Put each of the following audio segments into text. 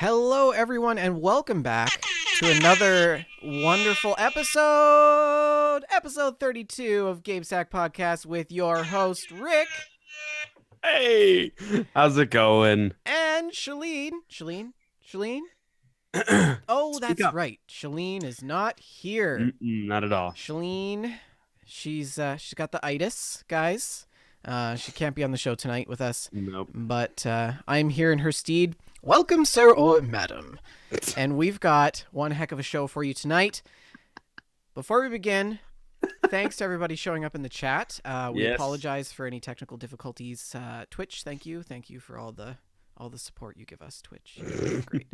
Hello, everyone, and welcome back to another wonderful episode 32 of Gamestack Podcast with your host, Rick. Hey, how's it going? And Shalene? Oh, Speak that's up. right. Shalene is not here. Not at all. Shalene, she's got the itis, guys. She can't be on the show tonight with us. Nope. But I'm here in her stead. Welcome, sir or madam. And we've got one heck of a show for you tonight. Before we begin, thanks to everybody showing up in the chat. We apologize for any technical difficulties. Twitch, thank you. Thank you for all the support you give us, Twitch. Great.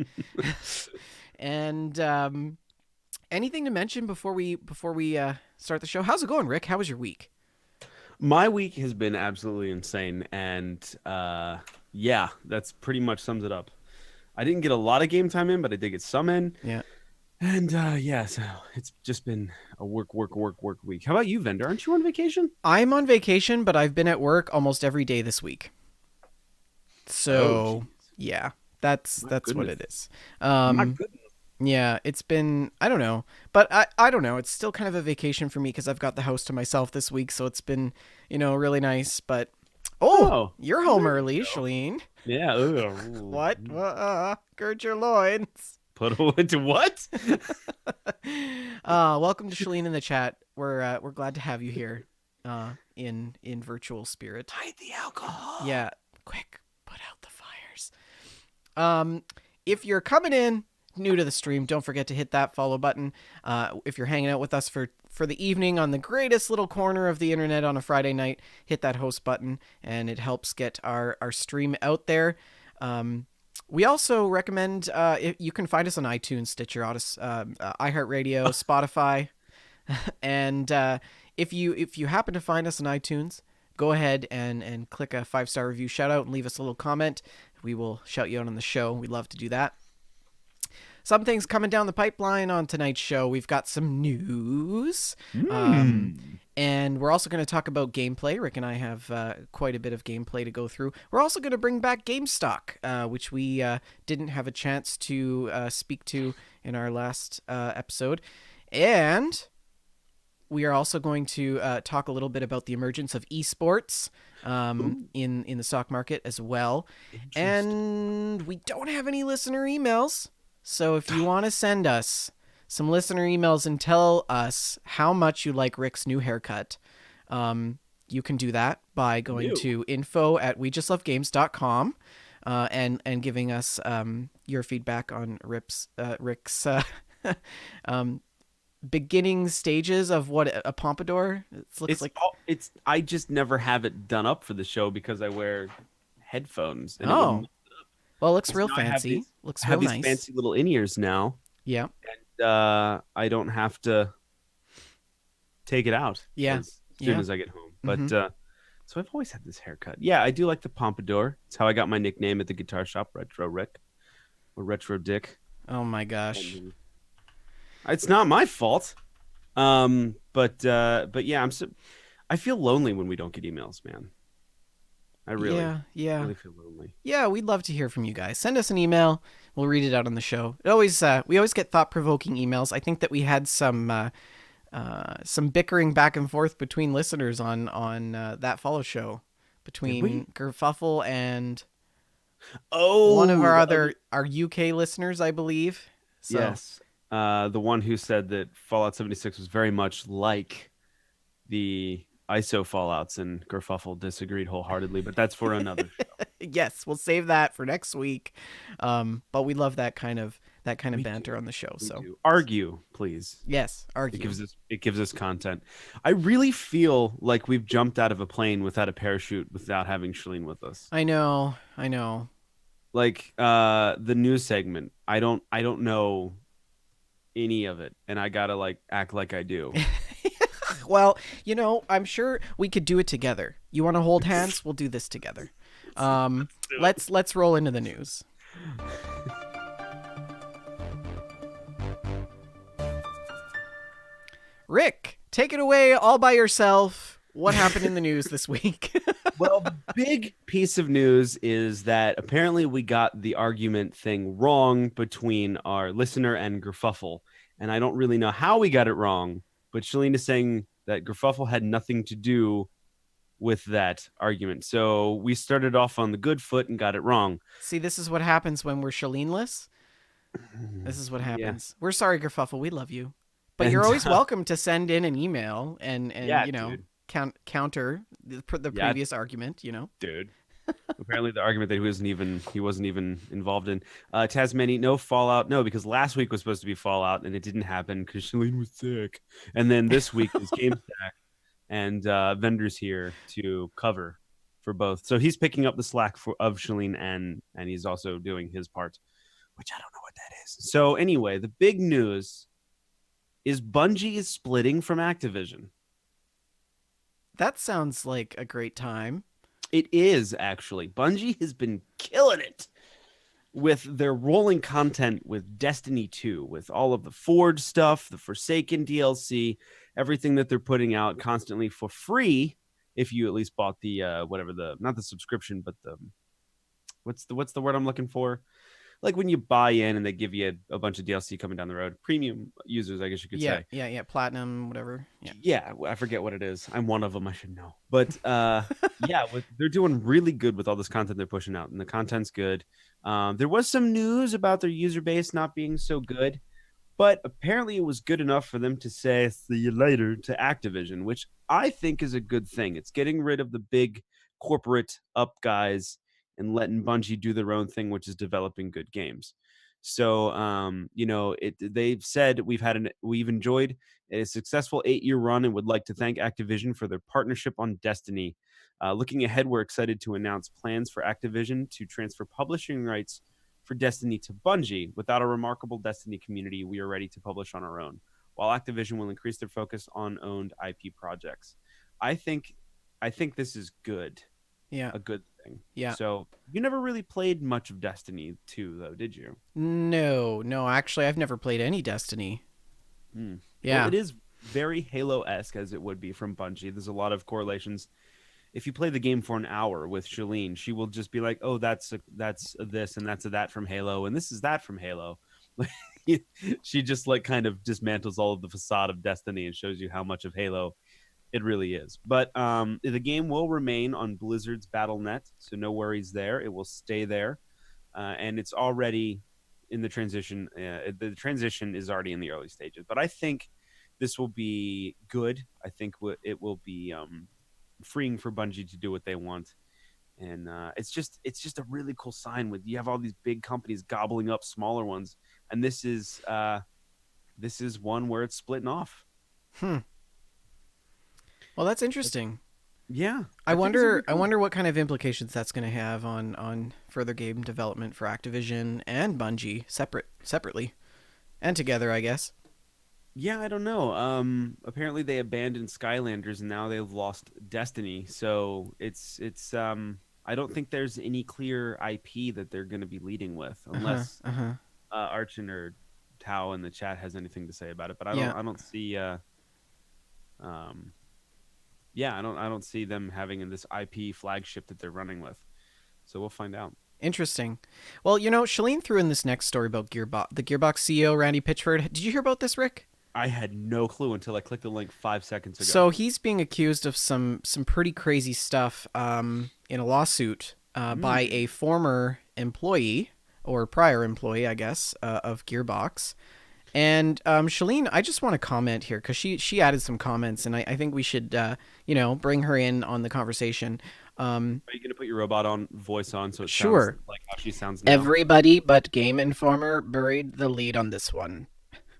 And anything to mention before we start the show? How's it going, Rick? How was your week? My week has been absolutely insane, and yeah, that's pretty much sums it up. I didn't get a lot of game time in, but I did get some in. Yeah. And yeah, so it's just been a work week. How about you, Vendor? Aren't you on vacation? I'm on vacation, but I've been at work almost every day this week. So yeah, that's what it is. My goodness. Yeah, it's been, I don't know, but I don't know. It's still kind of a vacation for me because I've got the house to myself this week. So it's been, really nice, but you're home early, Shalene. Yeah. What? Gird your loins. Put away to what? Welcome to Shalene in the chat. We're glad to have you here, in virtual spirit. Hide the alcohol. Yeah, quick, put out the fires. If you're coming in new to the stream, don't forget to hit that follow button. If you're hanging out with us for the evening on the greatest little corner of the internet on a Friday night, hit that host button, and it helps get our stream out there. We also recommend if you can find us on iTunes, Stitcher, iHeartRadio, Spotify, and if you happen to find us on iTunes, go ahead and click a 5-star review shout out and leave us a little comment. We will shout you out on the show. We'd love to do that. Some things coming down the pipeline on tonight's show. We've got some news. And we're also going to talk about gameplay. Rick and I have quite a bit of gameplay to go through. We're also going to bring back Gamestack, which we didn't have a chance to speak to in our last episode. And we are also going to talk a little bit about the emergence of esports in the stock market as well. And we don't have any listener emails. So if you want to send us some listener emails and tell us how much you like Rick's new haircut, you can do that by going to info@wejustlovegames.com and giving us your feedback on Rick's beginning stages of what a pompadour looks like. I just never have it done up for the show because I wear headphones. And well, it looks real fancy. Looks real nice. I have these fancy little in-ears now. Yeah. And I don't have to take it out as soon as I get home. But so I've always had this haircut. Yeah, I do like the pompadour. It's how I got my nickname at the guitar shop, Retro Rick or Retro Dick. Oh my gosh. It's not my fault. But yeah, I feel lonely when we don't get emails, man. I really feel lonely. Yeah, we'd love to hear from you guys. Send us an email. We'll read it out on the show. We always get thought-provoking emails. I think that we had some bickering back and forth between listeners on that follow show between Gerfuffle and one of our UK listeners, I believe. So. Yes, the one who said that Fallout 76 was very much like the ISO Fallouts, and Gerfuffle disagreed wholeheartedly, but that's for another show. Yes, we'll save that for next week. But we love that kind of banter on the show. So argue, please. Yes, argue. It gives us content. I really feel like we've jumped out of a plane without a parachute, without having Shalene with us. I know. Like the news segment, I don't know any of it, and I gotta act like I do. Well, I'm sure we could do it together. You want to hold hands? We'll do this together. Let's roll into the news. Rick, take it away all by yourself. What happened in the news this week? Well, the big piece of news is that apparently we got the argument thing wrong between our listener and Gerfuffle. And I don't really know how we got it wrong, but Shalene is saying that Gerfuffle had nothing to do with that argument. So we started off on the good foot and got it wrong. See, this is what happens when we're Shalineless. This is what Yeah. happens. We're sorry, Gerfuffle. We love you. But you're And always welcome to send in an email and yeah, you know, dude. counter the Yeah, previous argument, you know. dude. Apparently, the argument that he wasn't even involved in. Tasmania, no Fallout, no, because last week was supposed to be Fallout and it didn't happen because Shalene was sick. And then this week is Gamestack, and vendors here to cover for both. So he's picking up the slack of Shalene, and he's also doing his part, which I don't know what that is. So anyway, the big news is Bungie is splitting from Activision. That sounds like a great time. It is actually. Bungie has been killing it with their rolling content with Destiny 2, with all of the Forge stuff, the Forsaken DLC, everything that they're putting out constantly for free. If you at least bought the whatever the not the subscription, but the what's the word I'm looking for? Like when you buy in and they give you a bunch of DLC coming down the road, premium users, I guess you could say. Yeah, platinum, whatever. Yeah. Yeah, I forget what it is. I'm one of them. I should know. But yeah, they're doing really good with all this content they're pushing out, and the content's good. There was some news about their user base not being so good, but apparently it was good enough for them to say "see you later" to Activision, which I think is a good thing. It's getting rid of the big corporate up guys and letting Bungie do their own thing, which is developing good games. So, they've said we've enjoyed a successful 8-year run and would like to thank Activision for their partnership on Destiny. Looking ahead, we're excited to announce plans for Activision to transfer publishing rights for Destiny to Bungie. Without a remarkable Destiny community, we are ready to publish on our own, while Activision will increase their focus on owned IP projects. I think this is good. Yeah. A good thing. Yeah. So you never really played much of Destiny 2, though, did you? No. Actually, I've never played any Destiny. Yeah. Well, it is very Halo-esque, as it would be from Bungie. There's a lot of correlations. If you play the game for an hour with Shalene, she will just be like, "Oh, that's this and that's a that from Halo, and this is that from Halo." She just like kind of dismantles all of the facade of Destiny and shows you how much of Halo it really is. But the game will remain on Blizzard's BattleNet, so no worries there. It will stay there, and it's already in the transition. The transition is already in the early stages, but I think this will be good. I think it will be freeing for Bungie to do what they want, and it's just a really cool sign. With you have all these big companies gobbling up smaller ones, and this is one where it's splitting off. Well, that's interesting. Yeah, I wonder what kind of implications that's going to have on further game development for Activision and Bungie separately and together, I guess. Yeah, I don't know. Apparently they abandoned Skylanders and now they've lost Destiny. So it's I don't think there's any clear IP that they're going to be leading with unless Archon or Tao in the chat has anything to say about it. But I don't see I don't see them having this IP flagship that they're running with. So we'll find out. Interesting. Well, Shalene threw in this next story about the Gearbox CEO, Randy Pitchford. Did you hear about this, Rick? I had no clue until I clicked the link 5 seconds ago. So he's being accused of some pretty crazy stuff in a lawsuit by a former employee or prior employee, I guess, of Gearbox. And Shalene, I just want to comment here because she added some comments, and I think we should bring her in on the conversation. Are you gonna put your robot voice on so it sounds like how she sounds now? Everybody but Game Informer buried the lead on this one.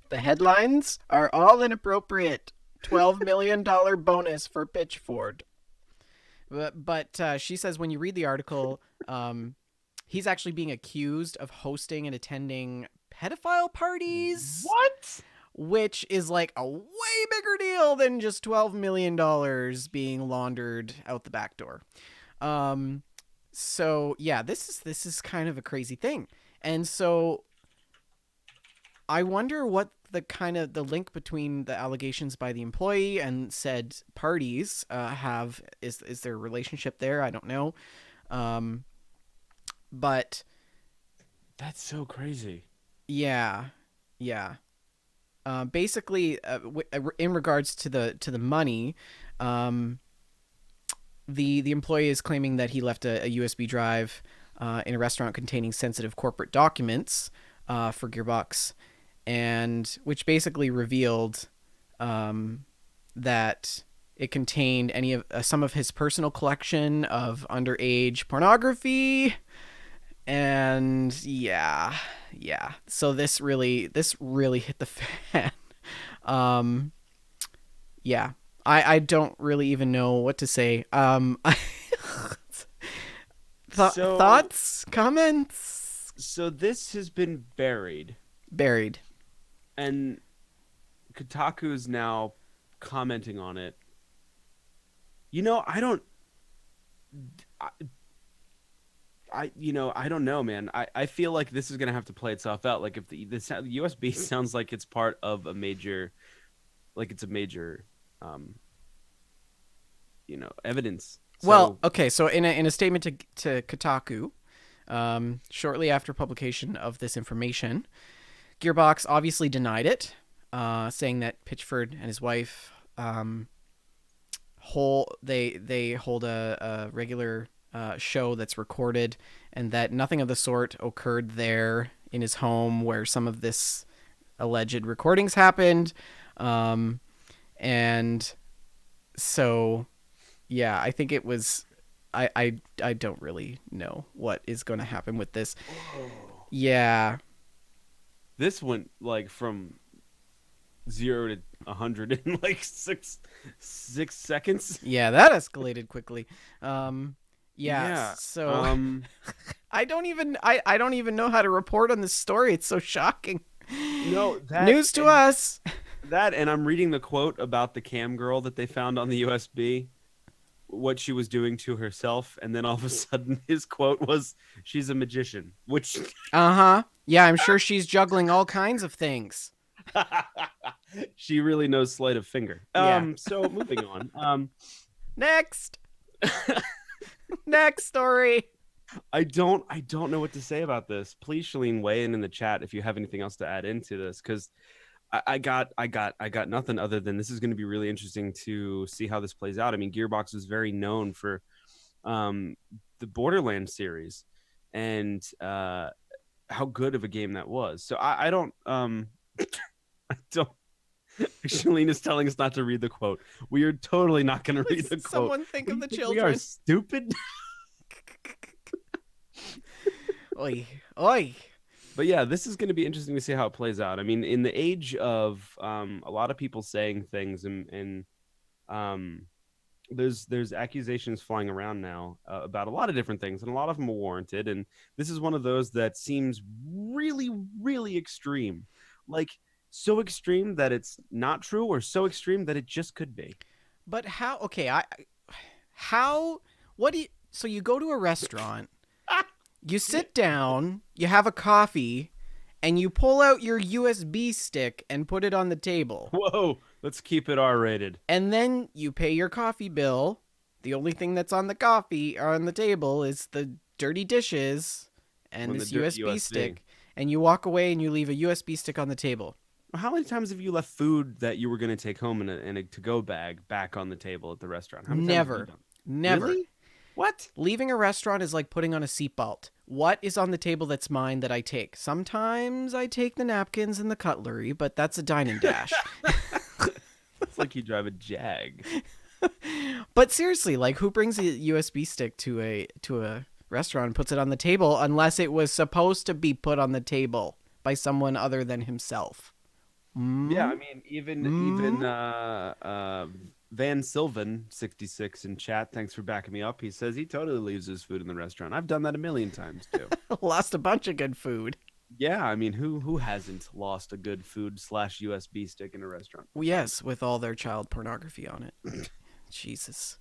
The headlines are all inappropriate. $12 million bonus for Pitchford. But she says when you read the article, he's actually being accused of hosting and attending pedophile parties. What? Which is like a way bigger deal than just $12 million being laundered out the back door. So yeah, this is kind of a crazy thing. And so I wonder what the link between the allegations by the employee and said parties have. Is there a relationship there? I don't know. Um, but That's so crazy. yeah, yeah. Basically, in regards to the money, um, the employee is claiming that he left a USB drive in a restaurant containing sensitive corporate documents for Gearbox, and which basically revealed that it contained some of his personal collection of underage pornography, and yeah. So this really hit the fan. Um, yeah, I don't really even know what to say. So Thoughts, comments, so this has been buried, buried. and Kotaku is now commenting on it. I don't. I, I don't know, man. I feel like this is gonna have to play itself out. Like if the USB sounds like it's part of a major, like it's a major, um, evidence. Well, So okay. So in a statement to Kotaku, shortly after publication of this information, Gearbox obviously denied it, saying that Pitchford and his wife they hold a regular show that's recorded, and that nothing of the sort occurred there in his home where some of this alleged recordings happened. And so, yeah, I think it was. I don't really know what is going to happen with this. whoa. Yeah. This went like from 0 to 100 in like six seconds. Yeah, that escalated quickly. Yeah, Yeah. so I don't even know how to report on this story. It's so shocking. No, News to us. and I'm reading the quote about the cam girl that they found on the USB, what she was doing to herself, and then all of a sudden his quote was, "She's a magician," which Uh-huh. Yeah, I'm sure she's juggling all kinds of things. she really knows sleight of finger. Yeah. So moving on. Next. Next story. I don't know what to say about this. Please, Shalene, weigh in the chat if you have anything else to add into this, because I got nothing other than this is going to be really interesting to see how this plays out. I mean, Gearbox was very known for the Borderlands series and how good of a game that was. So I don't I don't. Shalene is telling us not to read the quote. We are totally not going to read the quote. Someone think of the children. We are stupid. Oi, oi. But yeah, this is going to be interesting to see how it plays out. I mean, in the age of a lot of people saying things, and there's accusations flying around now about a lot of different things, and a lot of them are warranted. And this is one of those that seems really, really extreme, like so extreme that it's not true, or so extreme that it just could be. But how? Okay, how? What do you? So you go to a restaurant. You sit down, you have a coffee, and you pull out your USB stick and put it on the table. Whoa, let's keep it R-rated. And then you pay your coffee bill. The only thing that's on the coffee or on the table is the dirty dishes and this USB stick. And you walk away and you leave a USB stick on the table. How many times have you left food that you were going to take home in a to-go bag back on the table at the restaurant? How many times have you done? Never. Really? What? Leaving a restaurant is like putting on a seatbelt. What is on the table that's mine that I take? Sometimes I take the napkins and the cutlery, but that's a dine and dash. It's like you drive a Jag. But seriously, like who brings a USB stick to a restaurant and puts it on the table unless it was supposed to be put on the table by someone other than himself? Yeah, I mean, even Van Sylvan 66 in chat, thanks for backing me up. He says he totally leaves his food in the restaurant. I've done that a million times too. Lost a bunch of good food. Yeah, I mean, who hasn't lost a good food / USB stick in a restaurant? Well, yes, with all their child pornography on it. Jesus.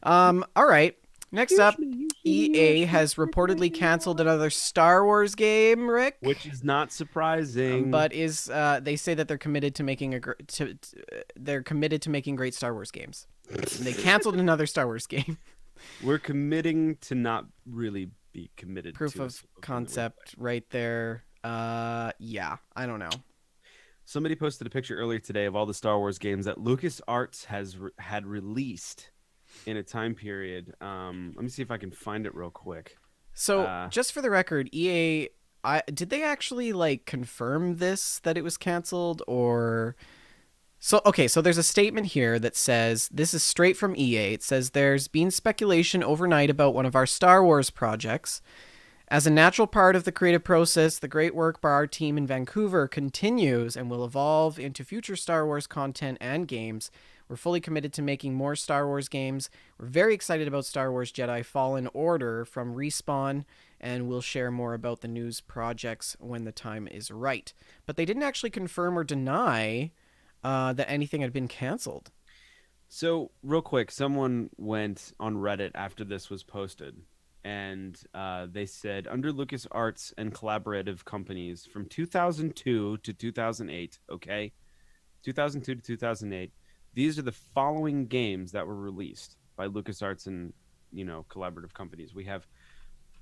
All right. Next up, EA has reportedly canceled another Star Wars game, Rick. Which is not surprising. But they say that they're committed to making they're committed to making great Star Wars games. And they canceled another Star Wars game. We're committing to not really be committed. Proof of concept right there. Yeah, I don't know. Somebody posted a picture earlier today of all the Star Wars games that LucasArts had released in a time period. Let me see if I can find it real quick. So, just for the record, EA, did they actually confirm this, that it was canceled, or? So there's a statement here that says, this is straight from EA. It says, there's been speculation overnight about one of our Star Wars projects. As a natural part of the creative process, the great work by our team in Vancouver continues and will evolve into future Star Wars content and games. We're fully committed to making more Star Wars games. We're very excited about Star Wars Jedi Fallen Order from Respawn, and we'll share more about the news projects when the time is right. But they didn't actually confirm or deny that anything had been canceled. So, real quick, someone went on Reddit after this was posted, and they said, under LucasArts and collaborative companies from 2002 to 2008, okay? 2002 to 2008, these are the following games that were released by LucasArts and, collaborative companies. We have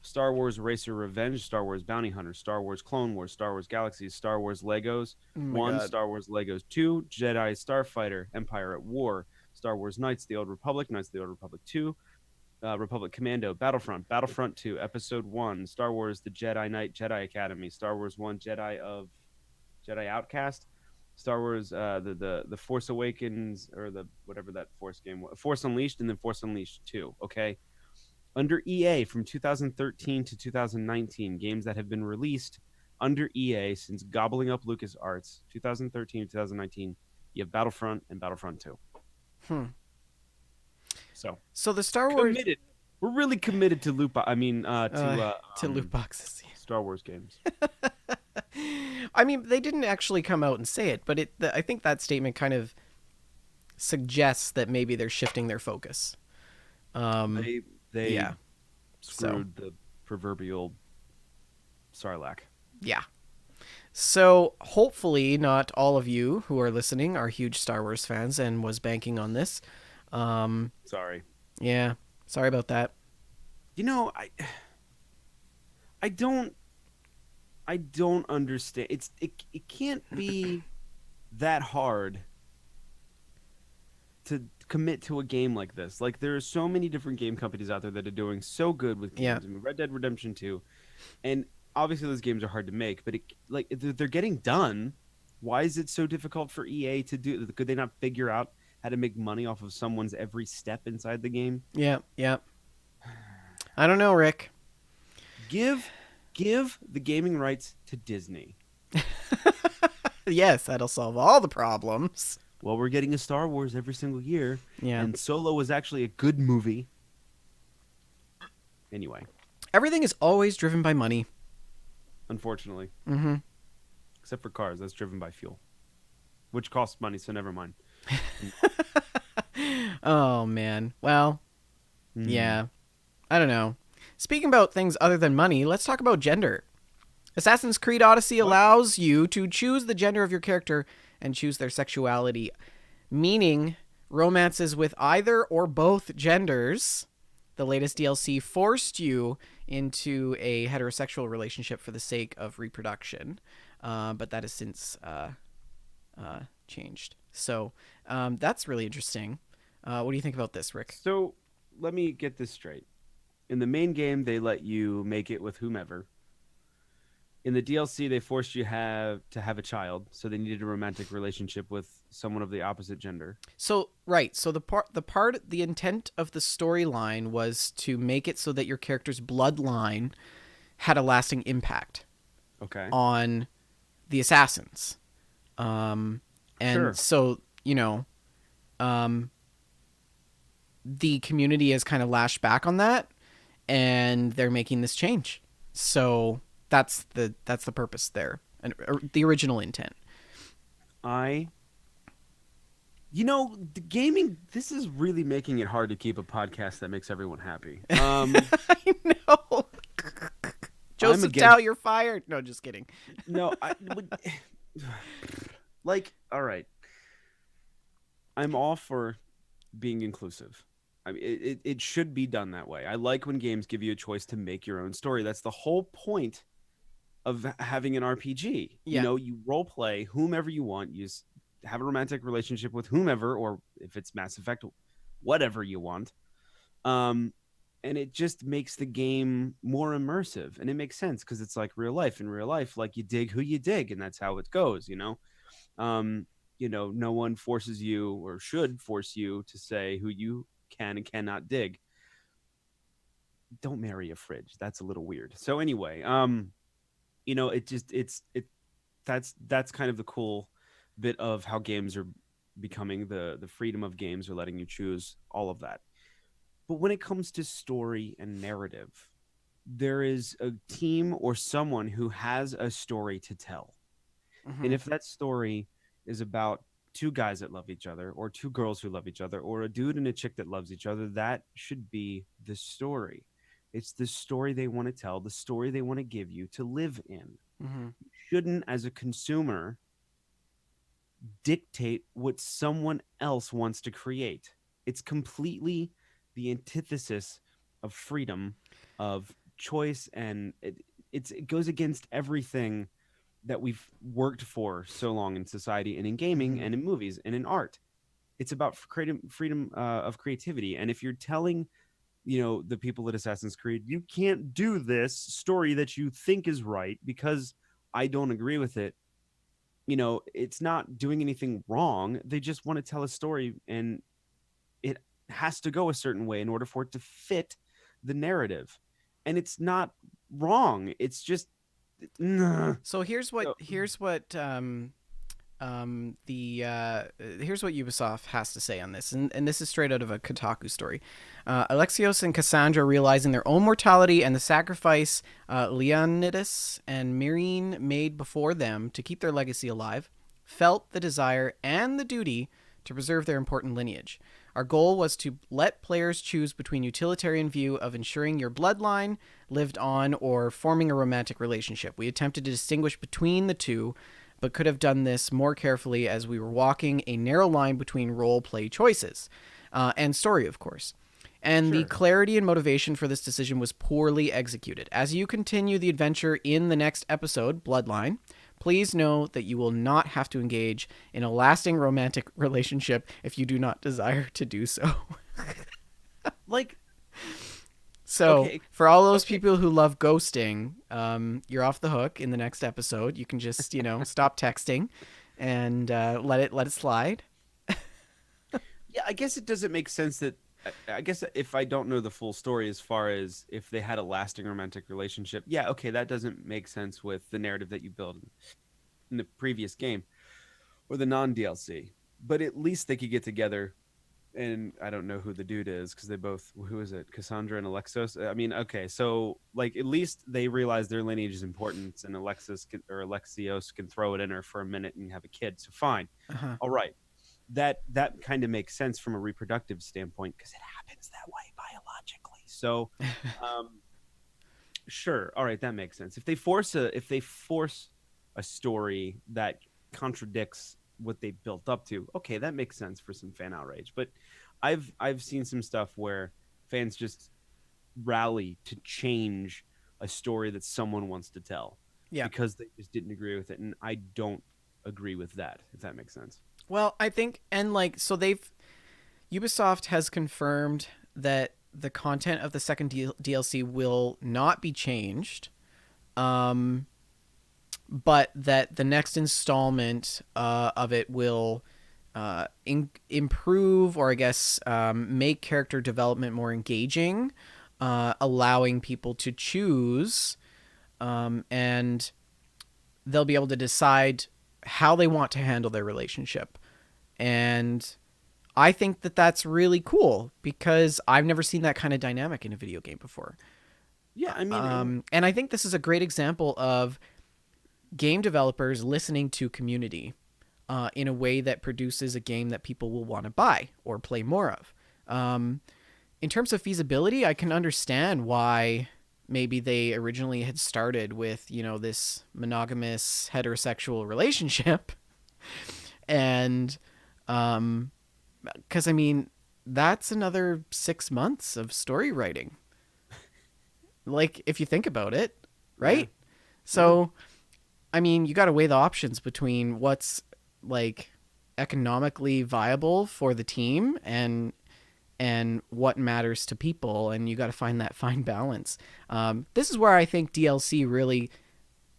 Star Wars Racer Revenge, Star Wars Bounty Hunter, Star Wars Clone Wars, Star Wars Galaxies, Star Wars Legos 1, Star Wars Legos 2, Jedi Starfighter, Empire at War, Star Wars Knights of the Old Republic, Knights of the Old Republic 2, Republic Commando, Battlefront, Battlefront 2, Episode 1, Star Wars The Jedi Knight, Jedi Academy, Star Wars 1, Jedi Outcast, Star Wars the Force Awakens, or the whatever that Force game was, Force Unleashed, and then Force Unleashed 2, okay? Under EA from 2013 to 2019, games that have been released under EA since gobbling up LucasArts, 2013 to 2019, you have Battlefront and Battlefront 2. So the Star Wars... Committed. We're really committed to loot boxes. Star Wars games. I mean, they didn't actually come out and say it, but I think that statement kind of suggests that maybe they're shifting their focus. They screwed the proverbial Sarlacc. Yeah. So hopefully not all of you who are listening are huge Star Wars fans and was banking on this. Sorry. Yeah. Sorry about that. I don't understand. It can't be that hard to commit to a game like this. Like, there are so many different game companies out there that are doing so good with games. Yeah. I mean, Red Dead Redemption 2, and obviously those games are hard to make, but they're getting done. Why is it so difficult for EA to do? Could they not figure out how to make money off of someone's every step inside the game? Yeah. I don't know, Rick. Give the gaming rights to Disney. Yes, that'll solve all the problems. Well, we're getting a Star Wars every single year. Yeah. And Solo was actually a good movie. Anyway. Everything is always driven by money. Unfortunately. Mm-hmm. Except for cars. That's driven by fuel. Which costs money, so never mind. Oh, man. Well, yeah. I don't know. Speaking about things other than money, let's talk about gender. Assassin's Creed Odyssey allows you to choose the gender of your character and choose their sexuality, meaning romances with either or both genders. The latest DLC forced you into a heterosexual relationship for the sake of reproduction, but that has since changed. So that's really interesting. What do you think about this, Rick? So let me get this straight. In the main game, they let you make it with whomever. In the DLC, they forced you to have a child, so they needed a romantic relationship with someone of the opposite gender. So right, so the intent of the storyline was to make it so that your character's bloodline had a lasting impact, on the assassins, and sure. So the community has kind of lashed back on that, and they're making this change. So that's the purpose there, and the original intent. I The gaming, this is really making it hard to keep a podcast that makes everyone happy. I know. I'm Joseph Dow, against. you're fired. No, just kidding. No, I would. All right. I'm all for being inclusive. I mean, it should be done that way. I like when games give you a choice to make your own story. That's the whole point of having an RPG. Yeah. You role play whomever you want. Have a romantic relationship with whomever, or if it's Mass Effect, whatever you want. And it just makes the game more immersive, and it makes sense because it's like real life. In real life, like you dig who you dig, and that's how it goes. No one forces you or should force you to say who you can and cannot dig. Don't marry a fridge. That's a little weird. So anyway, that's kind of the cool bit of how games are becoming the freedom of games are letting you choose all of that. But when it comes to story and narrative, there is a team or someone who has a story to tell. Mm-hmm. And if that story is about two guys that love each other, or two girls who love each other, or a dude and a chick that loves each other, that should be the story. It's the story they want to tell, the story they want to give you to live in. Mm-hmm. You shouldn't, as a consumer, dictate what someone else wants to create. It's completely the antithesis of freedom, of choice, and it goes against everything that we've worked for so long in society and in gaming Mm-hmm. and in movies and in art. It's about freedom of creativity. And if you're telling, the people at Assassin's Creed, you can't do this story that you think is right because I don't agree with it, it's not doing anything wrong. They just want to tell a story, and it has to go a certain way in order for it to fit the narrative. And it's not wrong. It's just. So here's what Ubisoft has to say on this, and this is straight out of a Kotaku story. Alexios and Cassandra, realizing their own mortality and the sacrifice Leonidas and Myrine made before them to keep their legacy alive, felt the desire and the duty to preserve their important lineage. Our goal was to let players choose between utilitarian view of ensuring your bloodline lived on or forming a romantic relationship. We attempted to distinguish between the two, but could have done this more carefully as we were walking a narrow line between role play choices and story, of course. And Sure. The clarity and motivation for this decision was poorly executed. As you continue the adventure in the next episode, Bloodline, please know that you will not have to engage in a lasting romantic relationship if you do not desire to do so. Like, So, okay, for all those people who love ghosting, you're off the hook in the next episode. You can just, stop texting and let it slide. yeah, I guess it doesn't make sense that. I guess if I don't know the full story as far as if they had a lasting romantic relationship, yeah, okay, that doesn't make sense with the narrative that you build in the previous game or the non DLC. But at least they could get together, and I don't know who the dude is because they both, who is it, Cassandra and Alexos? I mean, okay, so like at least they realize their lineage is important, and Alexios can throw it in her for a minute and have a kid. So fine, Uh-huh. all right, that kind of makes sense from a reproductive standpoint because it happens that way biologically. So, sure, all right, that makes sense. If they force a story that contradicts what they built up to, okay, that makes sense for some fan outrage. But I've seen some stuff where fans just rally to change a story that someone wants to tell Yeah. because they just didn't agree with it, and I don't agree with that, if that makes sense. Well, I think, and so Ubisoft has confirmed that the content of the second DLC will not be changed, but that the next installment of it will improve, or I guess make character development more engaging, allowing people to choose, and they'll be able to decide how they want to handle their relationship. And I think that that's really cool because I've never seen that kind of dynamic in a video game before. Yeah, I mean, And I think this is a great example of game developers listening to community. in a way that produces a game that people will want to buy or play more of. In terms of feasibility, I can understand why maybe they originally had started with, this monogamous heterosexual relationship. And because, I mean, that's another 6 months of story writing. Like, if you think about it, right? Yeah. So, I mean, you got to weigh the options between what's like economically viable for the team and what matters to people, and you got to find that fine balance. This is where I think DLC really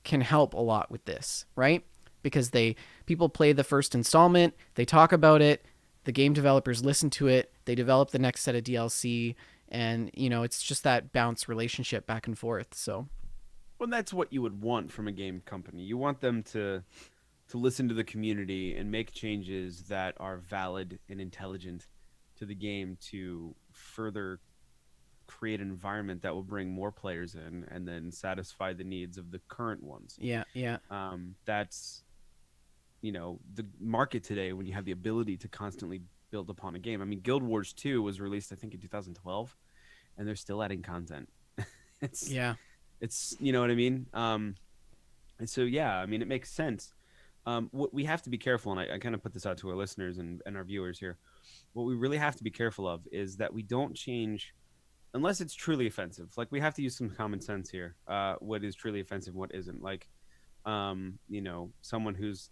can help a lot with this, right? Because people play the first installment, they talk about it, the game developers listen to it, they develop the next set of DLC, and it's just that bounce relationship back and forth. So, Well, that's what you would want from a game company. You want them to listen to the community and make changes that are valid and intelligent to the game to further create an environment that will bring more players in and then satisfy the needs of the current ones. yeah, yeah, That's the market today when you have the ability to constantly build upon a game. I mean, Guild Wars 2 was released I think in 2012 and they're still adding content. it's yeah. it's you know what I mean? And so yeah, I mean it makes sense. What we have to be careful, and I kind of put this out to our listeners and our viewers here. What we really have to be careful of is that we don't change unless it's truly offensive. Like we have to use some common sense here. What is truly offensive and what isn't. Like, someone who's,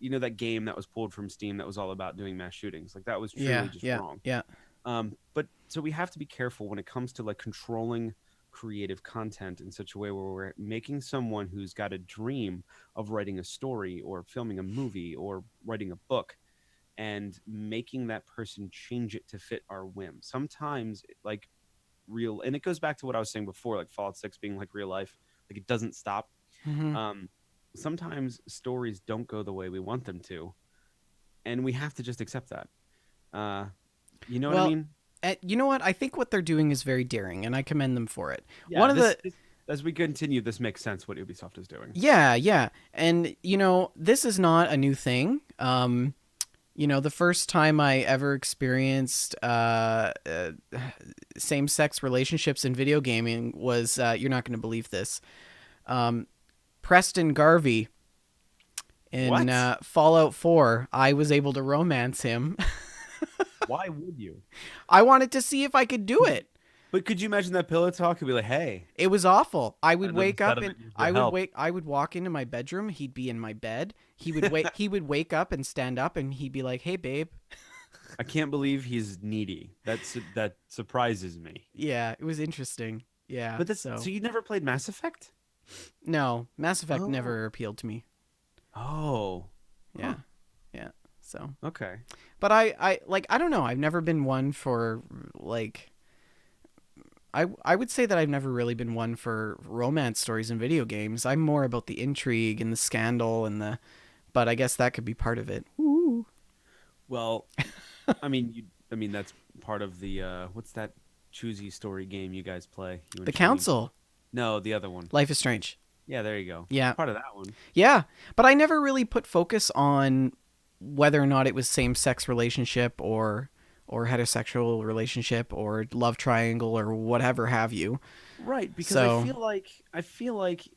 that game that was pulled from Steam that was all about doing mass shootings. Like that was truly just wrong. Yeah. But so we have to be careful when it comes to like controlling creative content in such a way where we're making someone who's got a dream of writing a story or filming a movie or writing a book and making that person change it to fit our whim. Sometimes like real, and it goes back to what I was saying before, like Fallout 6 being like real life, like it doesn't stop. Mm-hmm. Sometimes stories don't go the way we want them to, and we have to just accept that. You know what I mean? You know what? I think what they're doing is very daring, and I commend them for it. Yeah, as we continue, this makes sense what Ubisoft is doing. Yeah, yeah. And, this is not a new thing. The first time I ever experienced same-sex relationships in video gaming was, you're not going to believe this, Preston Garvey in Fallout 4. I was able to romance him. Why would you? I wanted to see if I could do it. But could you imagine that pillow talk? Could be like, "Hey." It was awful. I would wake up and I would walk into my bedroom. He'd be in my bed. He would wake up and stand up, and he'd be like, "Hey, babe." I can't believe he's needy. That surprises me. Yeah, it was interesting. Yeah. But so you never played Mass Effect? No, Mass Effect never appealed to me. Oh. Yeah. Huh. Yeah. So. Okay. But I don't know. I've never been one for like. I would say that I've never really been one for romance stories in video games. I'm more about the intrigue and the scandal but I guess that could be part of it. Ooh. Well, I mean that's part of the what's that choosy story game you guys play? The Council. No, the other one. Life is Strange. Yeah, there you go. Yeah. Part of that one. Yeah, but I never really put focus on whether or not it was same-sex relationship or heterosexual relationship or love triangle or whatever have you. Right, because I feel like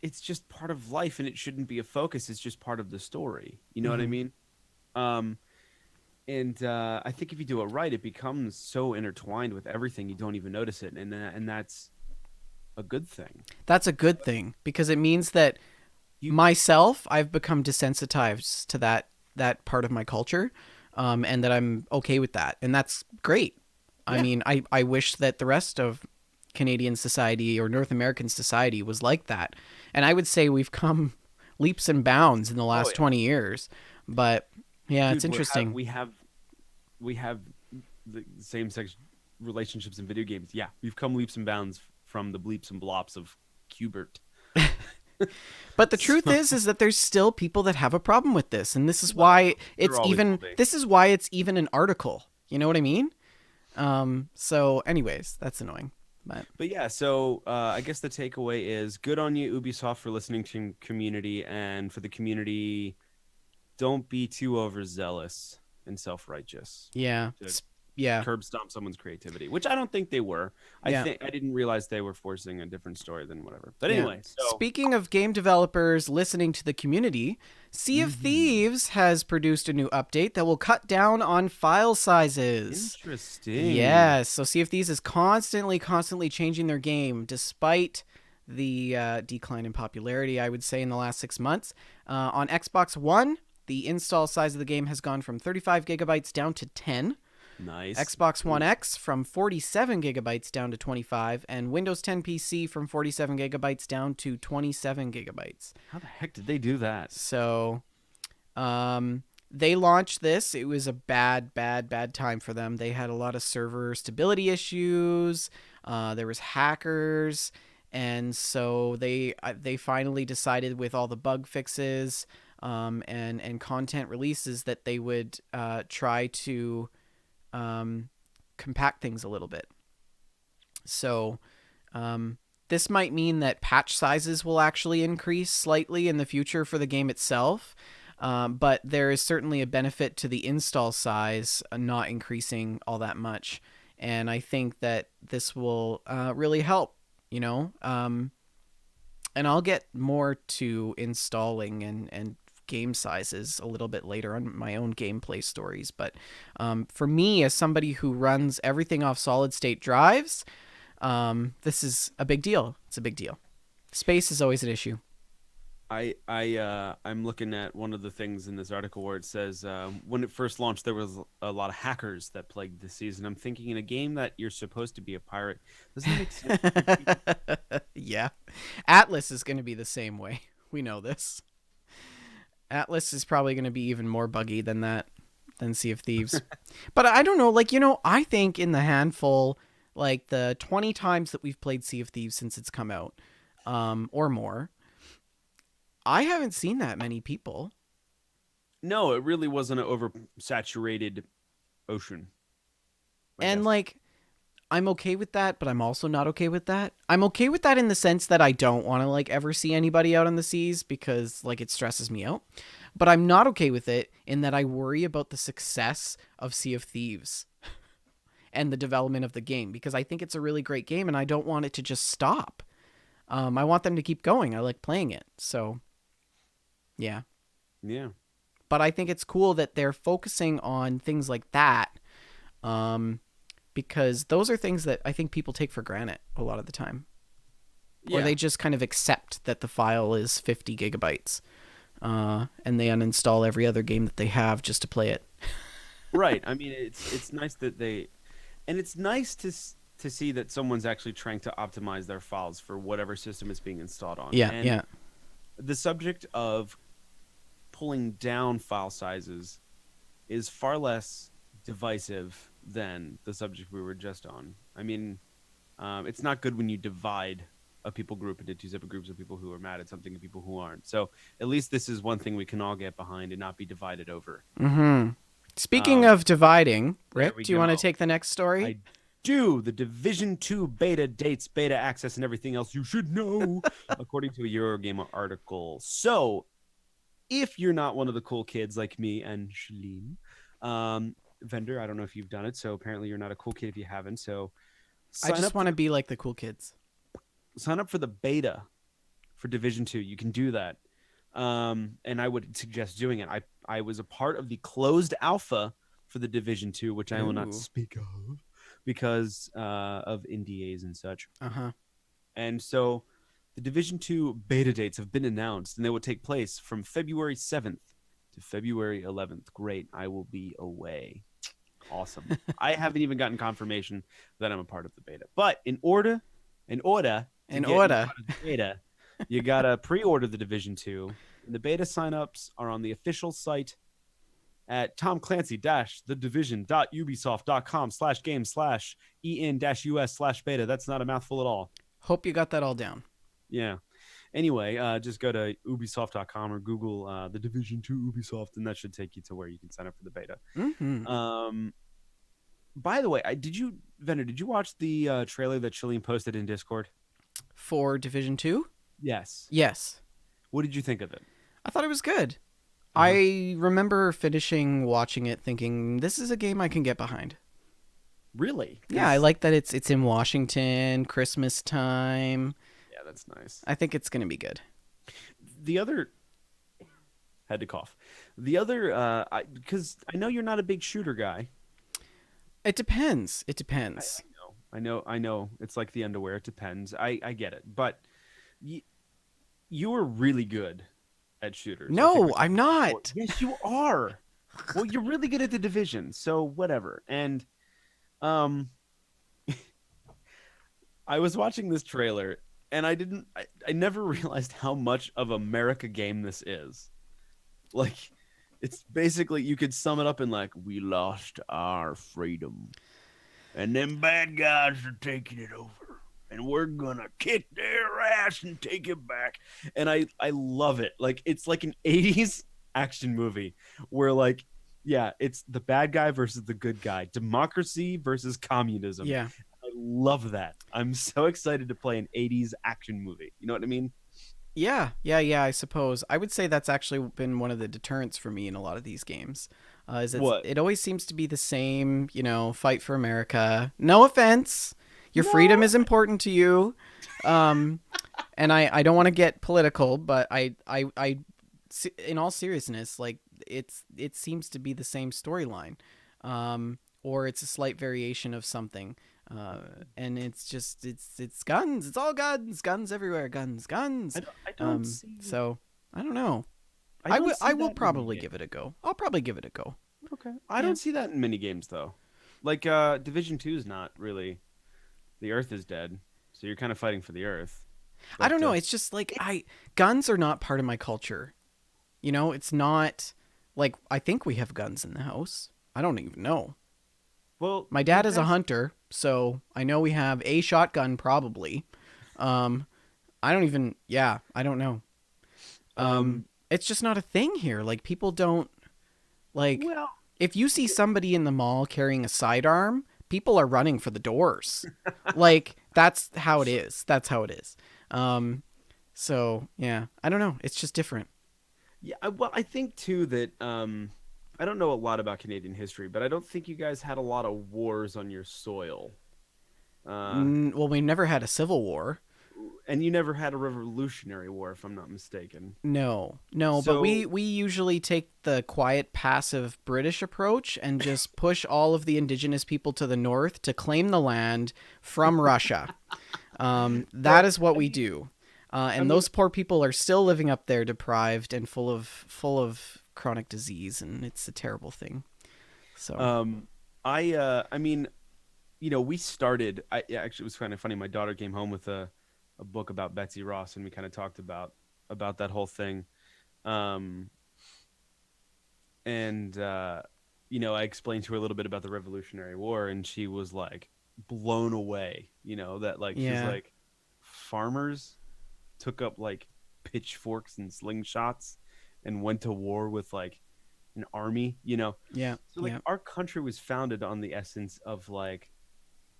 it's just part of life and it shouldn't be a focus. It's just part of the story. You know what I mean? And I think if you do it right, it becomes so intertwined with everything you don't even notice it, and that's a good thing. That's a good thing because it means that I've become desensitized to that part of my culture. And that I'm okay with that. And that's great. Yeah. I mean, I wish that the rest of Canadian society or North American society was like that. And I would say we've come leaps and bounds in the last 20 years. But yeah, dude, it's interesting. We have the same-sex relationships in video games. Yeah, we've come leaps and bounds from the bleeps and blops of Qbert. But the truth is that there's still people that have a problem with this, and this is why it's even an article. You know what I mean? So anyways, that's annoying. But yeah, so I guess the takeaway is good on you, Ubisoft, for listening to community and for the community don't be too overzealous and self-righteous. Yeah. To Yeah. curb stomp someone's creativity, which I don't think they were. Yeah. I didn't realize they were forcing a different story than whatever. But Yeah. anyway, so Speaking of game developers listening to the community, Sea of Thieves has produced a new update that will cut down on file sizes. Interesting. Yes. So Sea of Thieves is constantly changing their game despite the decline in popularity, I would say, in the last 6 months. On Xbox One, the install size of the game has gone from 35 gigabytes down to 10. Nice. Xbox One X from 47 gigabytes down to 25, and Windows 10 PC from 47 gigabytes down to 27 gigabytes. How the heck did they do that? So, they launched this. It was a bad time for them. They had a lot of server stability issues. There was hackers, and so they finally decided, with all the bug fixes and content releases, that they would try to compact things a little bit. So this might mean that patch sizes will actually increase slightly in the future for the game itself, but there is certainly a benefit to the install size not increasing all that much, and I think that this will really help, and I'll get more to installing and game sizes a little bit later on my own gameplay stories. But for me, as somebody who runs everything off solid state drives, this is a big deal. It's a big deal. Space is always an issue. I'm looking at one of the things in this article where it says when it first launched, there was a lot of hackers that plagued the season. I'm thinking, in a game that you're supposed to be a pirate, doesn't it make sense? Yeah. Atlas is going to be the same way. We know this. Atlas is probably going to be even more buggy than Sea of Thieves. But I don't know, I think in the handful, the 20 times that we've played Sea of Thieves since it's come out, or more, I haven't seen that many people. No, it really wasn't an oversaturated ocean. And I'm okay with that, but I'm also not okay with that. I'm okay with that in the sense that I don't want to ever see anybody out on the seas, because it stresses me out. But I'm not okay with it in that I worry about the success of Sea of Thieves and the development of the game, because I think it's a really great game and I don't want it to just stop. I want them to keep going. I like playing it. So yeah. Yeah. But I think it's cool that they're focusing on things like that. Because those are things that I think people take for granted a lot of the time. Yeah. Or they just kind of accept that the file is 50 gigabytes. And they uninstall every other game that they have just to play it. Right. I mean, it's nice that and it's nice to see that someone's actually trying to optimize their files for whatever system it's being installed on. Yeah, and yeah. The subject of pulling down file sizes is far less divisive than the subject we were just on. I mean, it's not good when you divide a people group into two separate groups of people who are mad at something and people who aren't. So at least this is one thing we can all get behind and not be divided over. Mm-hmm. Speaking of dividing, Rick, do you want to take the next story? I do. The Division 2 beta dates, beta access, and everything else you should know, according to a Eurogamer article. So if you're not one of the cool kids like me and Shalene, Vendor, I don't know if you've done it, so apparently you're not a cool kid if you haven't. So I just want to be like the cool kids. Sign up for the beta for Division 2. You can do that. And I would suggest doing it. I was a part of the closed alpha for the Division 2, which I will not speak of because of NDAs and such. Uh-huh. And so the Division 2 beta dates have been announced, and they will take place from February 7th to February 11th. Great. I will be away. Awesome. I haven't even gotten confirmation that I'm a part of the beta. But in order to get part of the beta, you gotta pre-order the Division 2. And the beta signups are on the official site at tomclancy-thedivision.ubisoft.com/game/en-us/beta. That's not a mouthful at all. Hope you got that all down. Yeah. Anyway, just go to ubisoft.com or Google the Division 2 Ubisoft, and that should take you to where you can sign up for the beta. Mm-hmm. By the way, did you watch the trailer that Shalene posted in Discord? For Division 2? Yes. Yes. What did you think of it? I thought it was good. Uh-huh. I remember finishing watching it thinking this is a game I can get behind. Really? Yeah, I Because like that it's in Washington, Christmas time. yeah, that's nice. I think it's going to be good. The other had to cough. The other, because I know you're not a big shooter guy. It depends. It I depends. know, I know. It's like the underwear. It depends. I get it, but you you were really good at shooters. I think No, we I'm talked about before. not. Yes, you are. Well, you're really good at the division, so whatever. And um, I was watching this trailer, and I never realized how much of America game this is. Like, it's basically you could sum it up in like, we lost our freedom, and them bad guys are taking it over, and we're gonna kick their ass and take it back. And I love it. Like, it's like an 80s action movie where like, yeah, it's the bad guy versus the good guy, democracy versus communism. Yeah. I love that. I'm so excited to play an 80s action movie. You know what I mean? Yeah, I suppose. I would say that's actually been one of the deterrents for me in a lot of these games. Is What? it always seems to be the same, fight for America. No offense. Your freedom No. is important to you. Um, and I don't want to get political, but in all seriousness, like it seems to be the same storyline, or it's a slight variation of something, and it's just it's guns, it's all guns everywhere, guns. I don't see. So I don't know. I don't I see will that in probably many give games. it a go. I'll probably give it a go. Okay. I Yeah. don't see that in many games though. Like Division 2 is not really the Earth is dead, so you're kind of fighting for the Earth. I don't But know. It's just like guns are not part of my culture. It's not like I think we have guns in the house. I don't even know. well, My you dad is a guys. hunter, so I know we have a shotgun probably. Um, I don't even. Yeah, I don't know. Um. It's just not a thing here. Like people don't like. Well. If you see somebody in the mall carrying a sidearm, people are running for the doors. Like that's how it is. That's how it is. Um, so yeah, I don't know. It's just different. Yeah. Well, I think too that I don't know a lot about Canadian history, but I don't think you guys had a lot of wars on your soil. Uh, Well, we never had a civil war. and you never had a Revolutionary War, if I'm not mistaken. No, but So we usually take the quiet, passive British approach and just push all of the indigenous people to the north to claim the land from Russia. That well, is what I we mean, do, I and mean, those poor people are still living up there, deprived and full of chronic disease, and it's a terrible thing. So um, I mean, we started. Yeah, actually, it was kind of funny. My daughter came home with a book about Betsy Ross, and we kind of talked about that whole thing. Um, and I explained to her a little bit about the Revolutionary War, and she was like blown away. That like she's yeah, like farmers took up like pitchforks and slingshots and went to war with like an army. yeah, So like yeah. our country was founded on the essence of like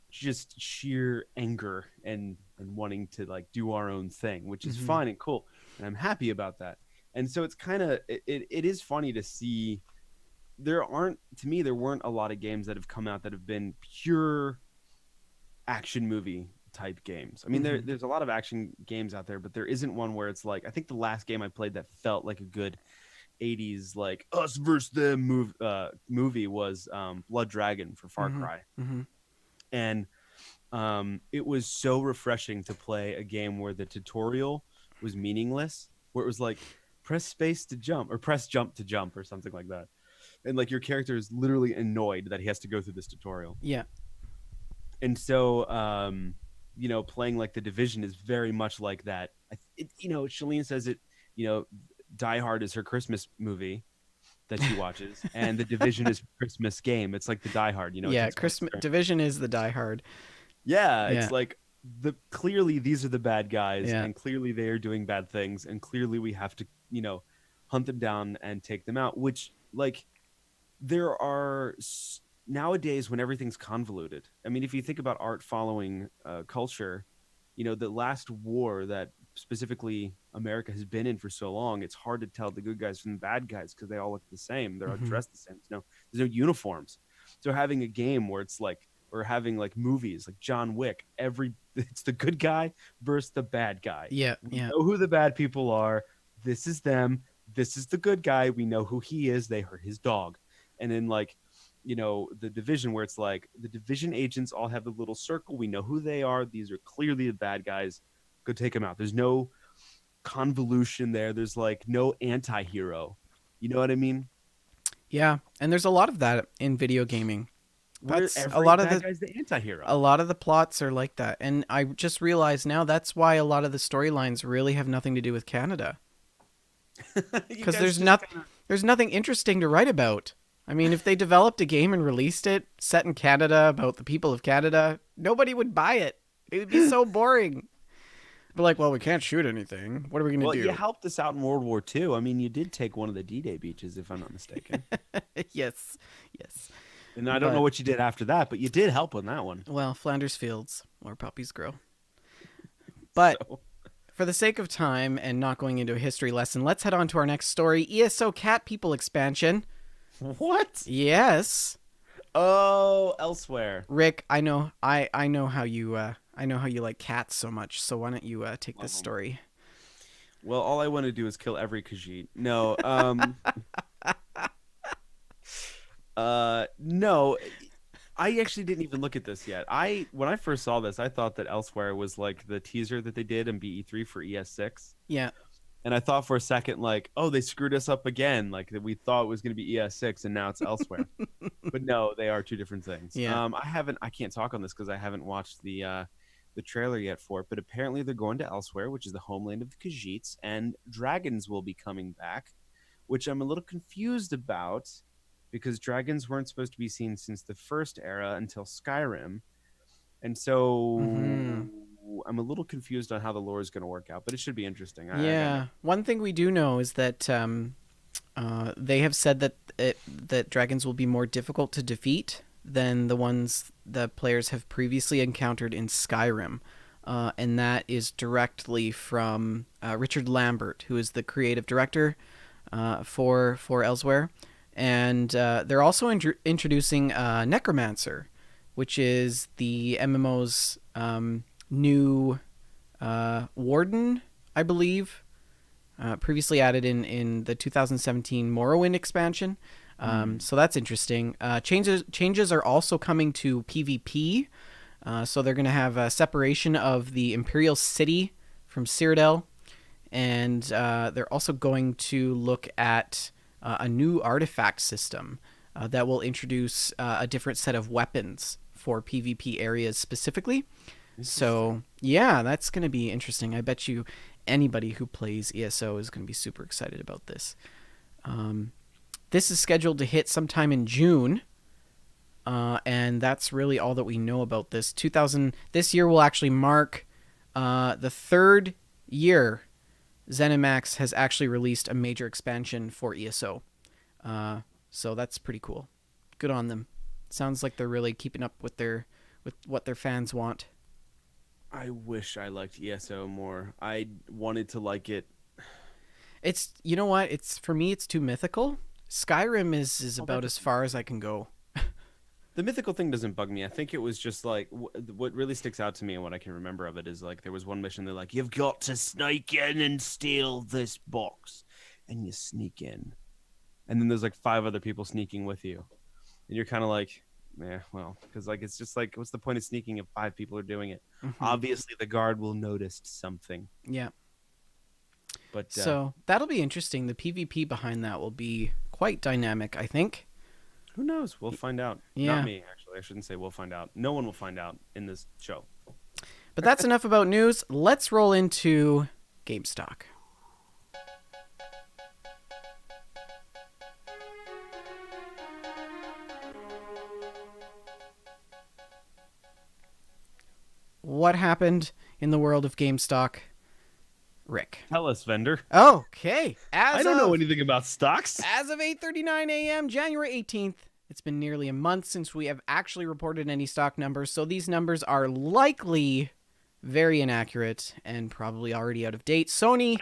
just sheer anger and wanting to like do our own thing, which is Hmm. fine and cool, and I'm happy about that. And so it's kind of it is funny to see there weren't a lot of games that have come out that have been pure action movie type games. I mean, Hmm. there's a lot of action games out there, but there isn't one where it's like I think the last game I played that felt like a good 80s like us versus them movie was Blood Dragon for Far Hmm. Cry. Hmm. And it was so refreshing to play a game where the tutorial was meaningless, where it was like press space to jump or press jump to jump or something like that, and like your character is literally annoyed that he has to go through this tutorial. Yeah. And so playing like the Division is very much like that. Shalene says it. Die Hard is her Christmas movie that she watches, and the Division is her Christmas game. It's like the Die Hard. It Yeah, takes place Christmas during Division is the Die Hard. Yeah, Yeah, it's like clearly these are the bad guys, yeah. and clearly they are doing bad things, and clearly we have to, hunt them down and take them out. Which like there are nowadays when everything's convoluted. I mean, if you think about art following culture, the last war that specifically America has been in for so long, it's hard to tell the good guys from the bad guys because they all look the same. They're all dressed the same. There's no uniforms. So having a game where it's like, or having like movies like John Wick, it's the good guy versus the bad guy. Yeah, we know who the bad people are. This is them. This is the good guy. We know who he is. They hurt his dog. And then like, the Division, where it's like the Division agents all have the little circle. We know who they are. These are clearly the bad guys. Go take them out. There's no convolution there. There's like no anti-hero. You know what I mean? Yeah, and there's a lot of that in video gaming. That's a lot of the guy's the anti-hero. A lot of the plots are like that, and I just realized now that's why a lot of the storylines really have nothing to do with Canada. Because there's nothing interesting to write about. I mean, if they developed a game and released it set in Canada about the people of Canada, nobody would buy it. It would be so boring. But like, well, we can't shoot anything. What are we going to do? Well, you helped us out in World War II. I mean, you did take one of the D-Day beaches, if I'm not mistaken. Yes. And I don't know what you did after that, but you did help on that one. Well, Flanders Fields, where puppies grow. But for the sake of time and not going into a history lesson, let's head on to our next story. ESO Cat People expansion. What? Yes. Oh, elsewhere. Rick, I know how you like cats so much. So why don't you take this story? Well, all I want to do is kill every Khajiit. No. No. I actually didn't even look at this yet. When I first saw this, I thought that Elsewhere was like the teaser that they did in BE3 for ES6. Yeah. And I thought for a second, like, oh, they screwed us up again. Like, that we thought it was going to be ES6 and now it's Elsewhere. But no, they are two different things. Yeah. I can't talk on this because I haven't watched the trailer yet for it. But apparently they're going to Elsewhere, which is the homeland of the Khajiits, and dragons will be coming back, which I'm a little confused about because dragons weren't supposed to be seen since the first era until Skyrim. And so I'm a little confused on how the lore is going to work out, but it should be interesting. One thing we do know is that they have said that dragons will be more difficult to defeat than the ones the players have previously encountered in Skyrim. And that is directly from Richard Lambert, who is the creative director for Elsewhere. And they're also introducing Necromancer, which is the MMO's new warden, I believe, previously added in the 2017 Morrowind expansion. So that's interesting. Changes are also coming to PvP. So they're going to have a separation of the Imperial City from Cyrodiil. And they're also going to look at a new artifact system that will introduce a different set of weapons for PvP areas specifically. So, yeah, that's going to be interesting. I bet you anybody who plays ESO is going to be super excited about this. This is scheduled to hit sometime in June, and that's really all that we know about this. This year will actually mark the third year ZeniMax has actually released a major expansion for ESO. So that's pretty cool. Good on them. Sounds like they're really keeping up with what their fans want. I wish I liked ESO more. I wanted to like it. It's, you know what? For me, it's too mythical. Skyrim is about as far as I can go. The mythical thing doesn't bug me. I think it was just like what really sticks out to me and what I can remember of it is like there was one mission they're like, you've got to sneak in and steal this box, and you sneak in, and then there's like 5 other people sneaking with you, and you're kind of like, yeah, well, because like it's just like, what's the point of sneaking if 5 people are doing it? Obviously, the guard will notice something. Yeah. But so that'll be interesting. The PvP behind that will be quite dynamic, I think. Who knows? We'll find out. Yeah. Not me, actually. I shouldn't say we'll find out. No one will find out in this show. But that's enough about news. Let's roll into Gamestack. What happened in the world of GameStock, Rick? Tell us, vendor. Okay. I don't know anything about stocks. As of 8:39 a.m., January 18th, it's been nearly a month since we have actually reported any stock numbers, so these numbers are likely very inaccurate and probably already out of date. Sony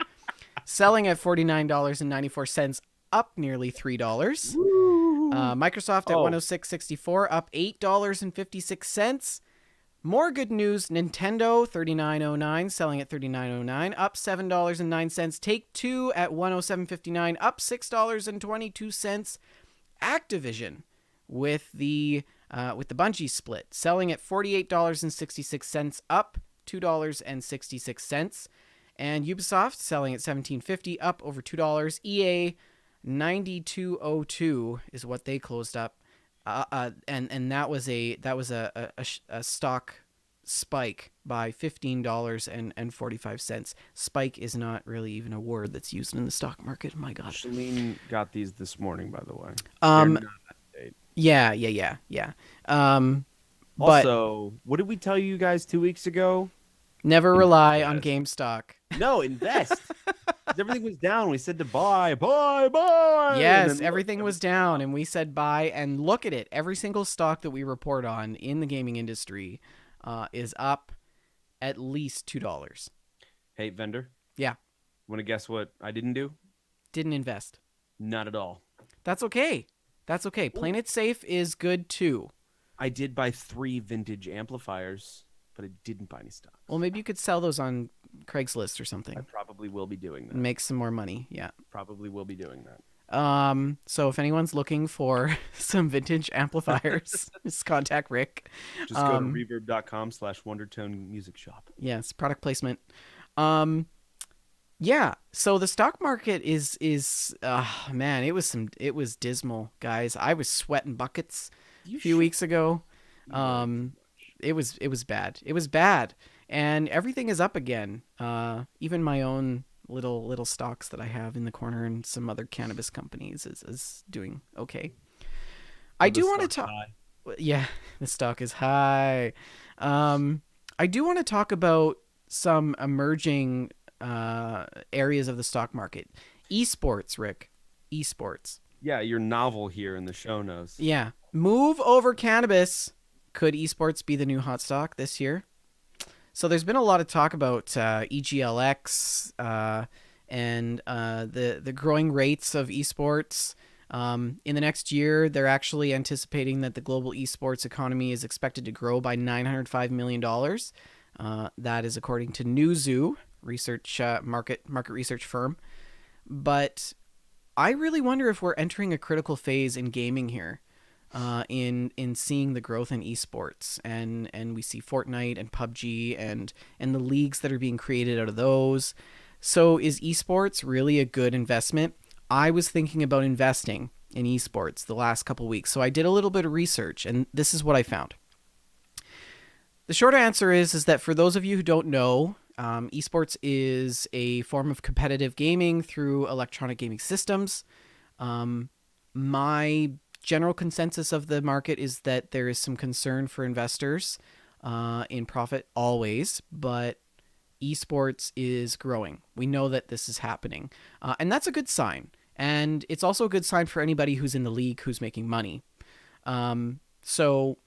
selling at $49.94, up nearly $3. Microsoft at $106.64, up $8.56. More good news, Nintendo $39.09, selling at $39.09, up $7.09. Take-Two at $107.59, up $6.22. Activision with the Bungie split, selling at $48.66, up $2.66. And Ubisoft selling at $17.50, up over $2. EA $92.02 is what they closed up. And that was a stock spike by $15.45. Spike is not really even a word that's used in the stock market. My God. Shalene got these this morning, by the way. Yeah. Also, what did we tell you guys 2 weeks ago? Never rely on GameStop. No, invest. Everything was down. We said to buy. Yes, everything was down, and we said buy. And look at it. Every single stock that we report on in the gaming industry is up at least $2. Hey, vendor. Yeah. Want to guess what I didn't do? Didn't invest. Not at all. That's okay. Playing it safe is good too. I did buy 3 vintage amplifiers, but I didn't buy any stock. Well, maybe you could sell those on Craigslist or something. I probably will be doing that. Make some more money. Yeah. Probably will be doing that. So if anyone's looking for some vintage amplifiers, just contact Rick. Just go to reverb.com/Wondertone Music Shop. Yes, product placement. Yeah. So the stock market is man, it was dismal, guys. I was sweating buckets a few weeks ago. It was bad. It was bad. And everything is up again. Even my own little stocks that I have in the corner and some other cannabis companies is doing okay. I do want to talk. Yeah, the stock is high. I do want to talk about some emerging areas of the stock market. Esports, Rick. Esports. Yeah, your novel here in the show notes. Yeah. Move over cannabis. Could esports be the new hot stock this year? So there's been a lot of talk about EGLX and the growing rates of esports. In the next year, they're actually anticipating that the global esports economy is expected to grow by $905 million. That is according to Newzoo, market research firm. But I really wonder if we're entering a critical phase in gaming here. In seeing the growth in esports, and we see Fortnite and PUBG and the leagues that are being created out of those. So is esports really a good investment? I was thinking about investing in esports the last couple weeks, so I did a little bit of research, and this is what I found. The short answer is that for those of you who don't know, esports is a form of competitive gaming through electronic gaming systems. My general consensus of the market is that there is some concern for investors in profit always, but esports is growing. We know that this is happening, and that's a good sign. And it's also a good sign for anybody who's in the league who's making money. So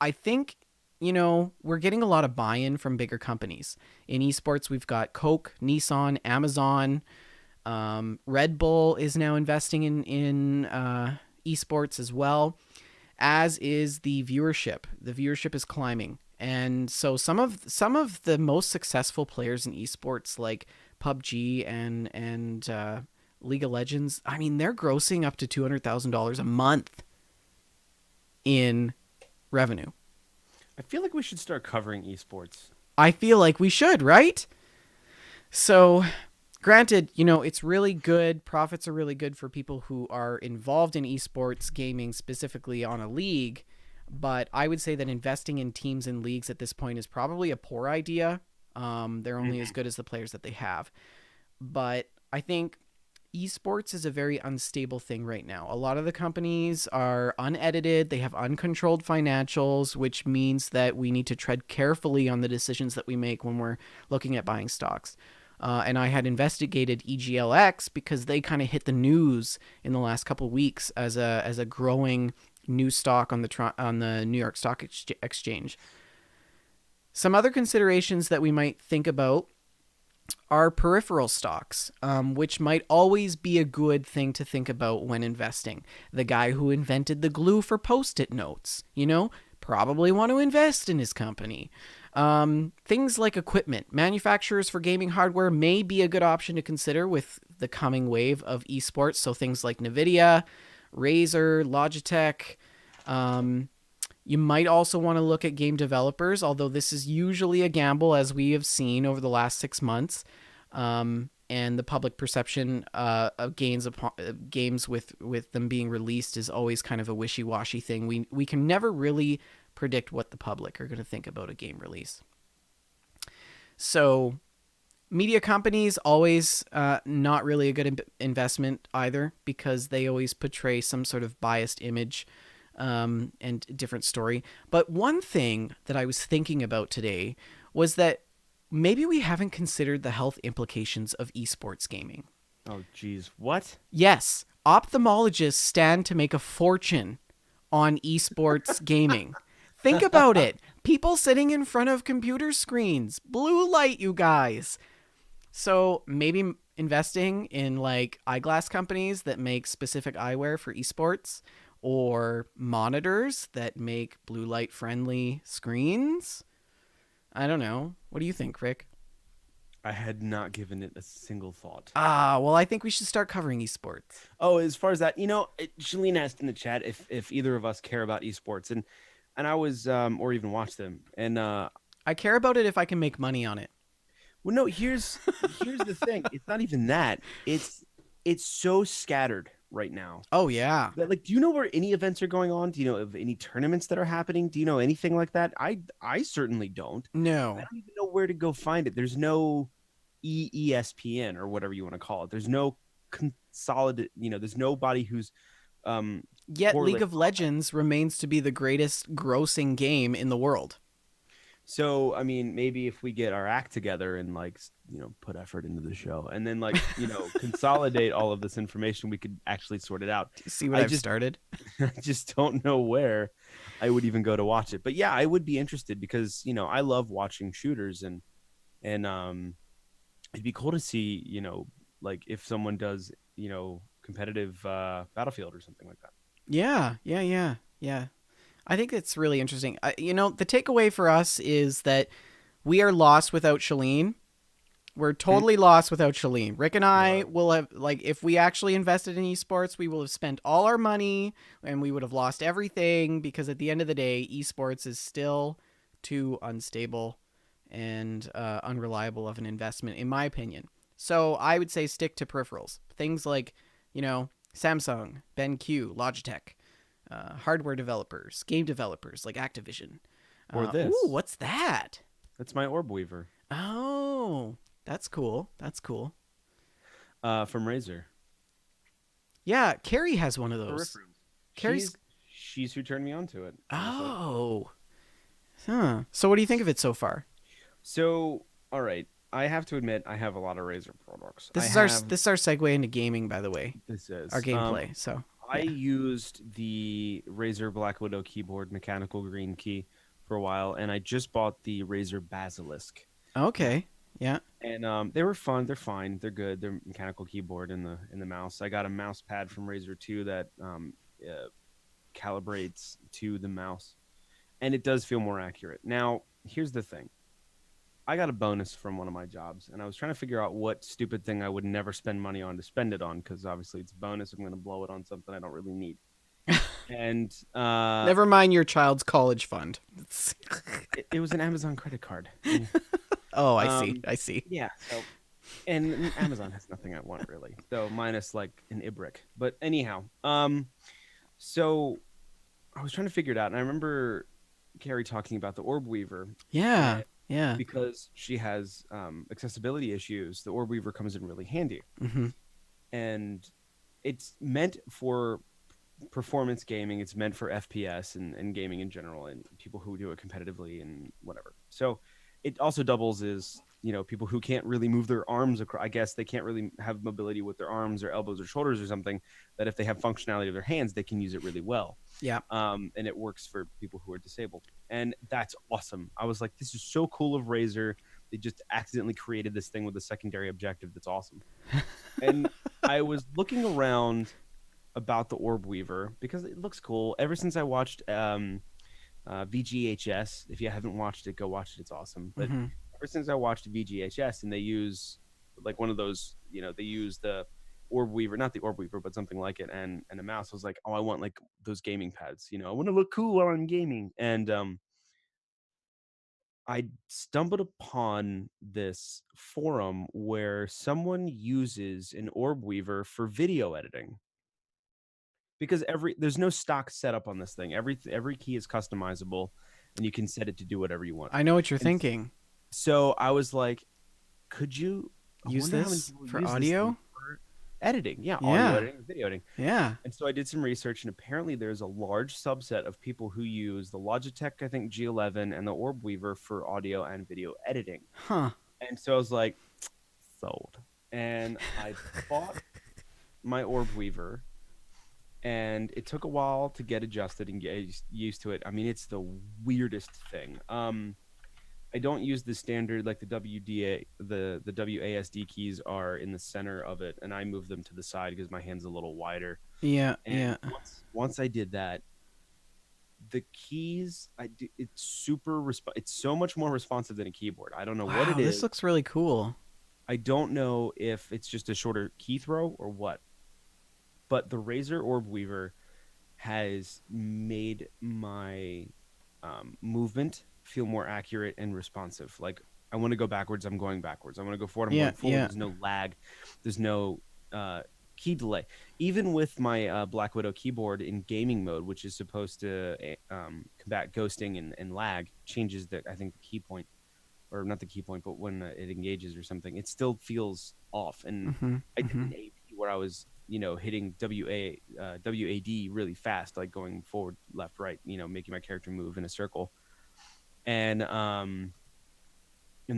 I think, we're getting a lot of buy-in from bigger companies. In esports, we've got Coke, Nissan, Amazon. Red Bull is now investing in esports as well, as is the viewership. The viewership is climbing. And so some of the most successful players in esports, like PUBG and League of Legends, I mean, they're grossing up to $200,000 a month in revenue. I feel like we should start covering esports. I feel like we should, right? So, granted, it's really good. Profits are really good for people who are involved in esports gaming, specifically on a league. But I would say that investing in teams and leagues at this point is probably a poor idea. They're only as good as the players that they have. But I think esports is a very unstable thing right now. A lot of the companies are unedited. They have uncontrolled financials, which means that we need to tread carefully on the decisions that we make when we're looking at buying stocks. And I had investigated EGLX because they kind of hit the news in the last couple of weeks as a growing new stock on the New York Stock Exchange. Some other considerations that we might think about are peripheral stocks, which might always be a good thing to think about when investing. The guy who invented the glue for Post-it notes, probably want to invest in his company. Things like equipment. Manufacturers for gaming hardware may be a good option to consider with the coming wave of esports. So things like NVIDIA, Razer, Logitech. You might also want to look at game developers, although this is usually a gamble, as we have seen over the last 6 months. And the public perception of games with them being released is always kind of a wishy-washy thing. We can never really predict what the public are going to think about a game release. So media companies, always not really a good investment either, because they always portray some sort of biased image and different story. But one thing that I was thinking about today was that maybe we haven't considered the health implications of esports gaming. Oh, geez. What? Yes. Ophthalmologists stand to make a fortune on esports gaming. Think about it. People sitting in front of computer screens. Blue light, you guys. So maybe investing in like eyeglass companies that make specific eyewear for esports, or monitors that make blue light friendly screens. I don't know. What do you think, Rick? I had not given it a single thought. Well, I think we should start covering esports. Oh, as far as that, Shalene asked in the chat if either of us care about esports, and I was or even watch them, and I care about it if I can make money on it. Well, no, here's the thing. It's not even that. It's so scattered right now. Oh yeah. That, like, do you know where any events are going on? Do you know of any tournaments that are happening? Do you know anything like that? I certainly don't. No. I don't even know where to go find it. There's no ESPN or whatever you want to call it. There's no consolidated. There's nobody who's Yet League of Legends remains to be the greatest grossing game in the world. So, I mean, maybe if we get our act together and put effort into the show, and then consolidate all of this information, we could actually sort it out. Do you see what I've started? I just don't know where I would even go to watch it. But yeah, I would be interested because, I love watching shooters, and it'd be cool to see, if someone does, competitive Battlefield or something like that. Yeah. I think it's really interesting. The takeaway for us is that we are lost without Shalene. We're totally lost without Shalene. Rick and I will have, if we actually invested in esports, we will have spent all our money and we would have lost everything, because at the end of the day, esports is still too unstable and unreliable of an investment, in my opinion. So I would say stick to peripherals. Things like, Samsung, BenQ, Logitech. Hardware developers, game developers like Activision. Or this. Ooh, what's that? That's my Orb Weaver. Oh, that's cool. From Razer. Yeah, Carrie has one of those. She's who turned me on to it. Oh. Huh. So what do you think of it so far? So, all right. I have to admit, I have a lot of Razer products. This is our segue into gaming, by the way. This is our gameplay. So I used the Razer Black Widow keyboard, mechanical green key, for a while, and I just bought the Razer Basilisk. Okay. Yeah. And they were fun. They're fine. They're good. They're mechanical keyboard and the mouse. I got a mouse pad from Razer too that calibrates to the mouse, and it does feel more accurate. Now, here's the thing. I got a bonus from one of my jobs, and I was trying to figure out what stupid thing I would never spend money on to spend it on, because obviously it's a bonus. I'm going to blow it on something I don't really need. And never mind your child's college fund. it was an Amazon credit card. Oh, I see. Yeah. So, and Amazon has nothing I want really, so minus like an Ibrick. But anyhow, so I was trying to figure it out, and I remember Carrie talking about the Orb Weaver. Yeah. Because she has accessibility issues, the Orb Weaver comes in really handy. Mm-hmm. And it's meant for performance gaming. It's meant for FPS and gaming in general, and people who do it competitively and whatever. So it also doubles as people who can't really move their arms across. I guess they can't really have mobility with their arms or elbows or shoulders or something. That if they have functionality of their hands, they can use it really well. Yeah. And it works for people who are disabled, and that's awesome. I was like, this is so cool of Razer. They just accidentally created this thing with a secondary objective. That's awesome. And I was looking around about the Orb Weaver because it looks cool. Ever since I watched VGHS, if you haven't watched it, go watch it. It's awesome. But ever since I watched VGHS, and they use like one of those, they use the Orb Weaver, not the Orb Weaver, but something like it, and a mouse. I was like, oh, I want like those gaming pads. I want to look cool while I'm gaming. And I stumbled upon this forum where someone uses an Orb Weaver for video editing. Because there's no stock setup on this thing. Every key is customizable, and you can set it to do whatever you want. I know what you're thinking. So I was like, could you use this for audio? For editing? Yeah, audio editing, video editing. Yeah. And so I did some research, and apparently there's a large subset of people who use the Logitech, I think G11, and the Orb Weaver for audio and video editing. Huh. And so I was like, sold. And I bought my Orb Weaver. And it took a while to get adjusted and get used to it. I mean, it's the weirdest thing. I don't use the standard, like the WDA, the WASD keys are in the center of it, and I move them to the side because my hand's a little wider. Yeah, and Once I did that, the keys, it's it's so much more responsive than a keyboard. I don't know what it is. This looks really cool. I don't know if it's just a shorter key throw or what. But the Razer Orb Weaver has made my movement feel more accurate and responsive. Like, I want to go backwards, I'm going backwards. I want to go forward, I'm going forward. There's no lag. There's no key delay. Even with my Black Widow keyboard in gaming mode, which is supposed to combat ghosting and lag, changes I think the key point, or not the key point, but when it engages or something, it still feels off. And I did an AP where I was hitting WAD really fast, like going forward, left, right, making my character move in a circle. And then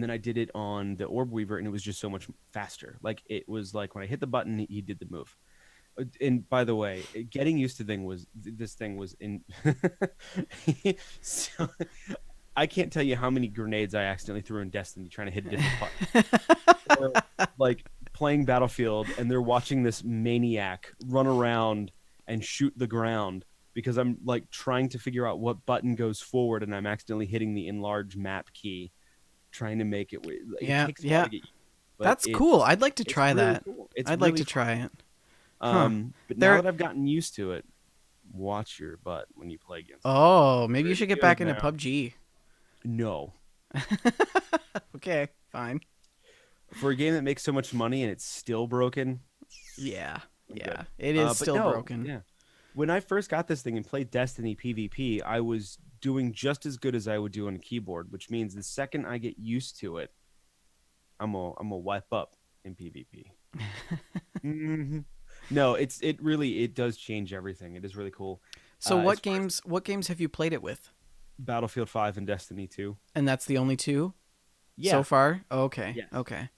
I did it on the Orb Weaver, and it was just so much faster. Like, it was like when I hit the button, he did the move. And by the way, getting used to this thing was in. So, I can't tell you how many grenades I accidentally threw in Destiny trying to hit different buttons. Or, like, playing Battlefield, and they're watching this maniac run around and shoot the ground because I'm like trying to figure out what button goes forward, and I'm accidentally hitting the enlarge map key, trying to make it. Takes a while to get used, that's cool. I'd like to try that. Cool. I'd like to try it. But now that I've gotten used to it, watch your butt when you play against. Oh, maybe you should get back into PUBG. No. Okay, fine. For a game that makes so much money and it's still broken. Yeah, it is still broken. Yeah. When I first got this thing and played Destiny PvP, I was doing just as good as I would do on a keyboard, which means the second I get used to it, I'm gonna wipe up in PvP. No, it really does change everything. It is really cool. So what games have you played it with? Battlefield 5 and Destiny 2. And that's the only two? Yeah. So far? Okay. Yes. Okay.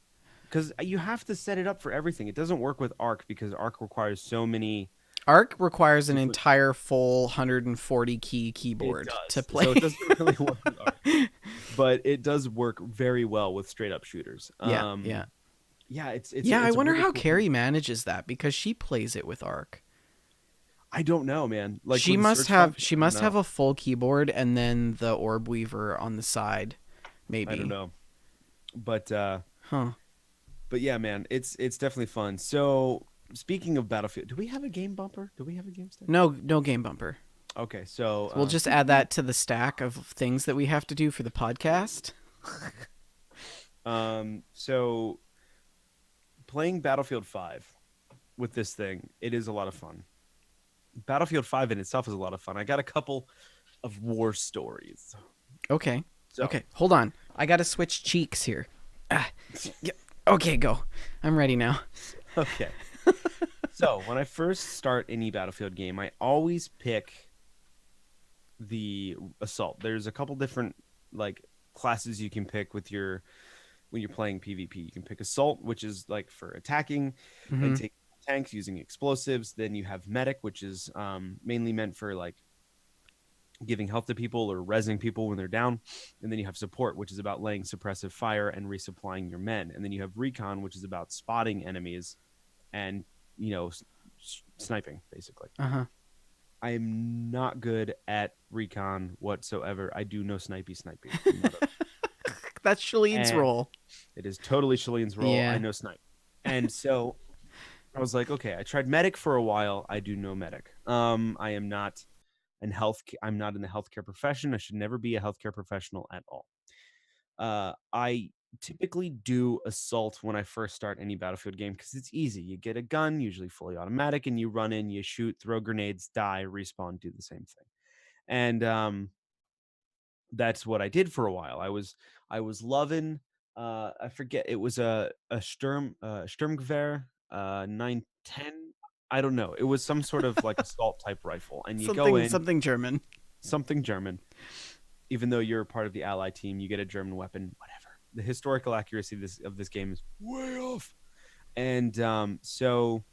Because you have to set it up for everything. It doesn't work with Arc because Arc requires so many. Arc requires an entire full 140 key keyboard to play. So it doesn't really work with Arc. But it does work very well with straight up shooters. Yeah. It's I wonder really how cool. Carrie manages that because she plays it with Arc. I don't know, man. Like, she must have a full keyboard and then the Orb Weaver on the side, maybe. I don't know. But But yeah, man, it's definitely fun. So, speaking of Battlefield, do we have a game bumper? Do we have a game stack? No game bumper. Okay, so we'll just add that to the stack of things that we have to do for the podcast. So playing Battlefield 5 with this thing, it is a lot of fun. Battlefield 5 in itself is a lot of fun. I got a couple of war stories. Okay. Okay, hold on. I got to switch cheeks here. Okay, go. I'm ready now. Okay. So, when I first start any Battlefield game, I always pick the assault. There's a couple different classes you can pick with your when you're playing PvP. You can pick assault, which is like for attacking and Mm-hmm. taking tanks using explosives. Then you have medic, which is mainly meant for like giving health to people or rezzing people when they're down. And then you have support, which is about laying suppressive fire and resupplying your men. And then you have recon, which is about spotting enemies and, you know, sniping, basically. Uh-huh. I am not good at recon whatsoever. I do no snipey. That's Shalene's And role. it is totally Shalene's role. I Yeah. know snipe. And so I was like, okay, I tried medic for a while. I do no medic. I am not I'm not in the healthcare profession. I should never be a healthcare professional at all. I typically do assault when I first start any Battlefield game because it's easy. You get a gun, usually fully automatic, and you run in, you shoot, throw grenades, die, respawn, do the same thing. And that's what I did for a while. I was loving. I forget, it was a Sturmgewehr 910. I don't know. It was some sort of like assault type rifle, and you go in Something German. something German. Even though you're part of the Allied team, you get a German weapon. Whatever. The historical accuracy of this game is way off. And um, started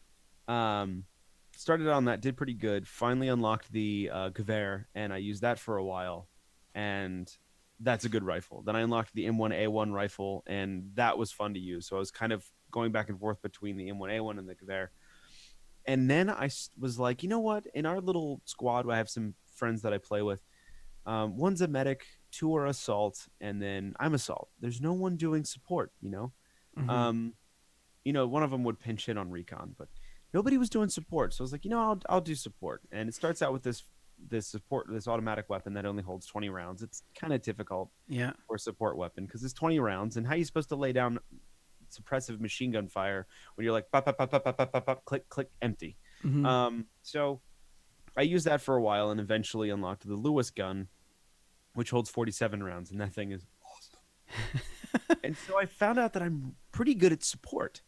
on that, did pretty good. Finally unlocked the Gewehr, and I used that for a while, and that's a good rifle. Then I unlocked the M1A1 rifle, and that was fun to use. So I was kind of going back and forth between the M1A1 and the Gewehr. And then was like, you know what? In our little squad, I have some friends that I play with. One's a medic, two are assault, and then I'm assault. There's no one doing support, you know. Mm-hmm. Um, one of them would pinch hit on recon, but nobody was doing support. So I was like, I'll do support. And it starts out with this automatic weapon that only holds 20 rounds. It's kind of difficult Yeah. for a support weapon because it's 20 rounds. And how are you supposed to lay down suppressive machine gun fire when you're like pop, pop, pop, pop, pop, pop, pop, pop, click, click, empty? Mm-hmm. So I used that for a while and eventually unlocked the Lewis gun, which holds 47 rounds, and that thing is awesome. And so I found out that I'm pretty good at support.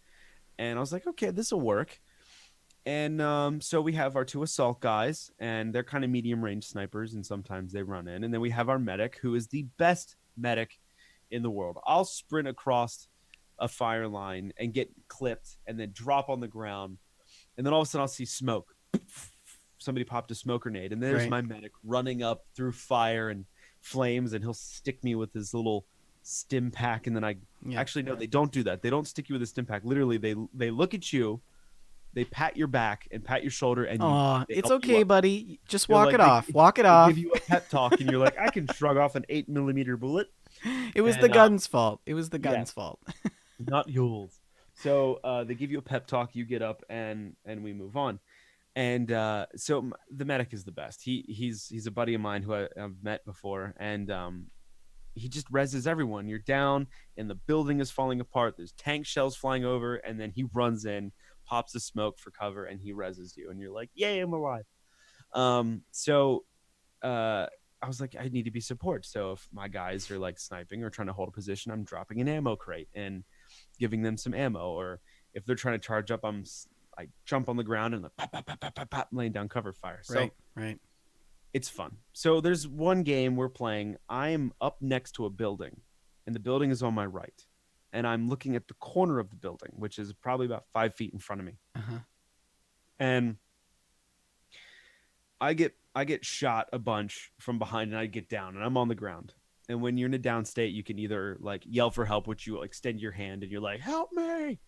And I was like, okay, this will work. And so we have our two assault guys, and they're kind of medium range snipers, and sometimes they run in. And then we have our medic, who is the best medic in the world. I'll sprint across a fire line and get clipped and then drop on the ground. And then all of a sudden I'll see smoke. Somebody popped a smoke grenade, and there's Right. my medic running up through fire and flames, and he'll stick me with his little stim pack. And then Yeah. actually, no, they don't do that. They don't stick you with a stim pack. Literally, they look at you, they pat your back and pat your shoulder, and Aw, they it's help you okay, up. buddy. Just They're walk like it off. Walk it they off. give you a pep talk, and you're like, I can shrug off an 8 millimeter bullet. It was the And gun's fault. It was the yeah, gun's fault. not yours. So they give you a pep talk, you get up, and we move on. And so the medic is the best. He's a buddy of mine who I've met before, and he just reses everyone. You're down, and the building is falling apart. There's tank shells flying over, and then he runs in, pops the smoke for cover, and he reses you, and you're like, "Yay, I'm alive!" So I was like, I need to be support. So if my guys are like sniping or trying to hold a position, I'm dropping an ammo crate and giving them some ammo. Or if they're trying to charge up, I jump on the ground and like pop, pop, pop, pop, pop, pop, laying down cover fire. So Right. Right. it's fun. So there's one game we're playing. I'm up next to a building, and the building is on my right, and I'm looking at the corner of the building, which is probably about 5 feet in front of me, Uh-huh. and I get shot a bunch from behind, and I get down, and I'm on the ground. And when you're in a down state, you can either like yell for help, which you extend your hand and you're like, "Help me,"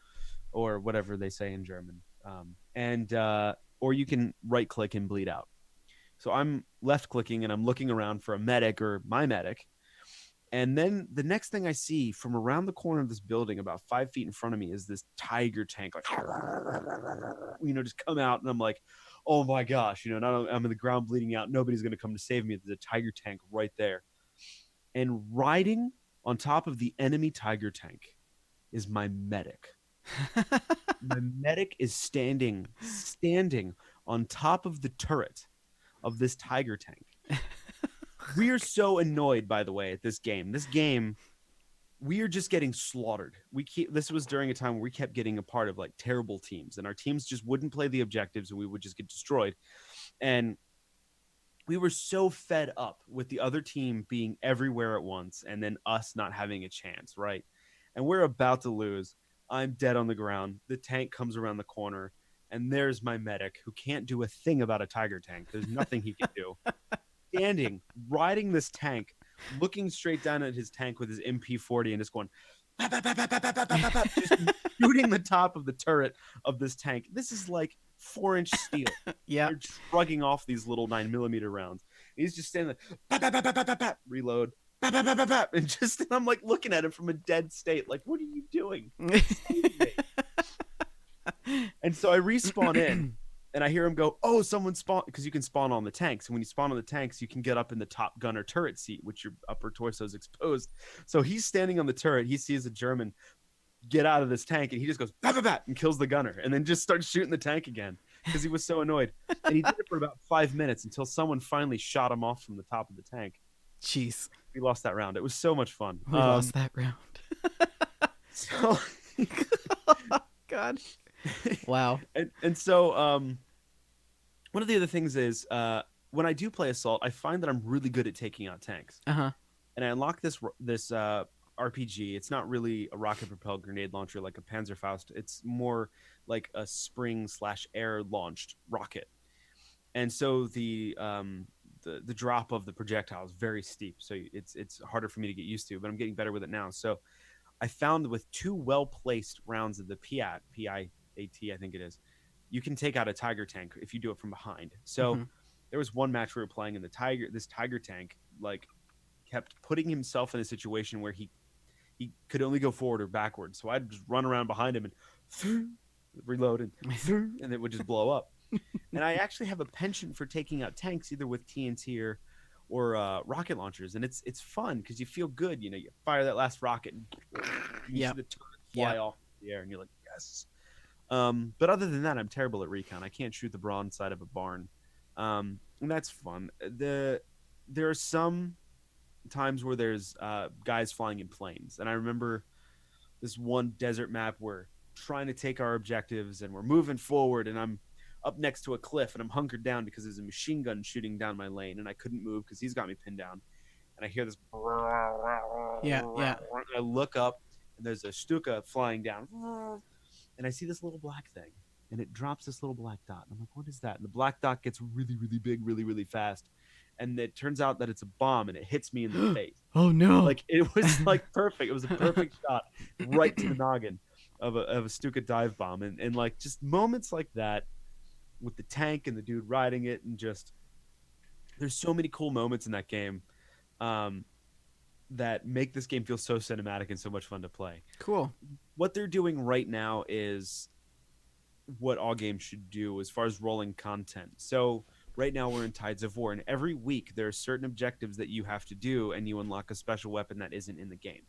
or whatever they say in German, and or you can right click and bleed out. So I'm left clicking and I'm looking around for a medic or my medic. And then the next thing I see from around the corner of this building, about 5 feet in front of me, is this tiger tank, like, just come out. And I'm like, oh my gosh, not I'm in the ground bleeding out. Nobody's going to come to save me. There's a tiger tank right there. And riding on top of the enemy tiger tank is my medic. My medic is standing on top of the turret of this tiger tank. We are so annoyed, by the way, at this game. This game, we are just getting slaughtered. This was during a time where we kept getting a part of like terrible teams, and our teams just wouldn't play the objectives, and we would just get destroyed. And we were so fed up with the other team being everywhere at once, and then us not having a chance, right? and we're about to lose. I'm dead on the ground. The tank comes around the corner, and there's my medic who can't do a thing about a tiger tank. There's nothing he can do. Standing, riding this tank, looking straight down at his tank with his MP40 and just going, bap, bap, bap, bap, bap, bap, bap, bap, just shooting the top of the turret of this tank. This is like 4-inch steel. Yeah. They're shrugging off these little 9mm rounds. He's just standing there, bap, bap, bap, bap, bap, bap, reload, bap, bap, bap, bap, bap, and just, and I'm like looking at him from a dead state, like, what are you doing? And so I respawn in, and I hear him go, oh, someone spawned, because you can spawn on the tanks. And when you spawn on the tanks, you can get up in the top gunner turret seat, which your upper torso is exposed. So he's standing on the turret. He sees a German get out of this tank, and he just goes, bat, bat, bat, and kills the gunner, and then just starts shooting the tank again because he was so annoyed. And he did it for about 5 minutes until someone finally shot him off from the top of the tank. Jeez. We lost that round. It was so much fun. We lost that round. So... God. Wow. And so one of the other things is when I do play Assault, I find that I'm really good at taking out tanks. Uh-huh. And I unlock this RPG. It's not really a rocket-propelled grenade launcher like a Panzerfaust. It's more like a spring/air launched rocket. And so the drop of the projectile is very steep, so it's harder for me to get used to. But I'm getting better with it now. So I found with 2 well-placed rounds of the PIAT, I think it is, you can take out a tiger tank if you do it from behind. So there was one match we were playing, and this tiger tank like kept putting himself in a situation where he could only go forward or backwards. So I'd just run around behind him and reload and it would just blow up. And I actually have a penchant for taking out tanks either with TNT or rocket launchers, and it's fun because you feel good. You know, you fire that last rocket and you see the turret fly off the air, and you're like, yes. But other than that, I'm terrible at recon. I can't shoot the broad side of a barn, and that's fun. There are some times where there's guys flying in planes, and I remember this one desert map where trying to take our objectives, and we're moving forward, and I'm up next to a cliff, and I'm hunkered down because there's a machine gun shooting down my lane, and I couldn't move because he's got me pinned down. And I hear this, yeah. I look up, and there's a Stuka flying down, and I see this little black thing, and it drops this little black dot. And I'm like, what is that? And the black dot gets really, really big, really, really fast. And it turns out that it's a bomb, and it hits me in the face. Oh no! Like, it was like perfect. It was a perfect shot right to the noggin of a Stuka dive bomb. And like just moments like that with the tank and the dude riding it, and just there's so many cool moments in that game that make this game feel so cinematic and so much fun to play. Cool. What they're doing right now is what all games should do as far as rolling content. So right now we're in Tides of War, and every week there are certain objectives that you have to do, and you unlock a special weapon that isn't in the game.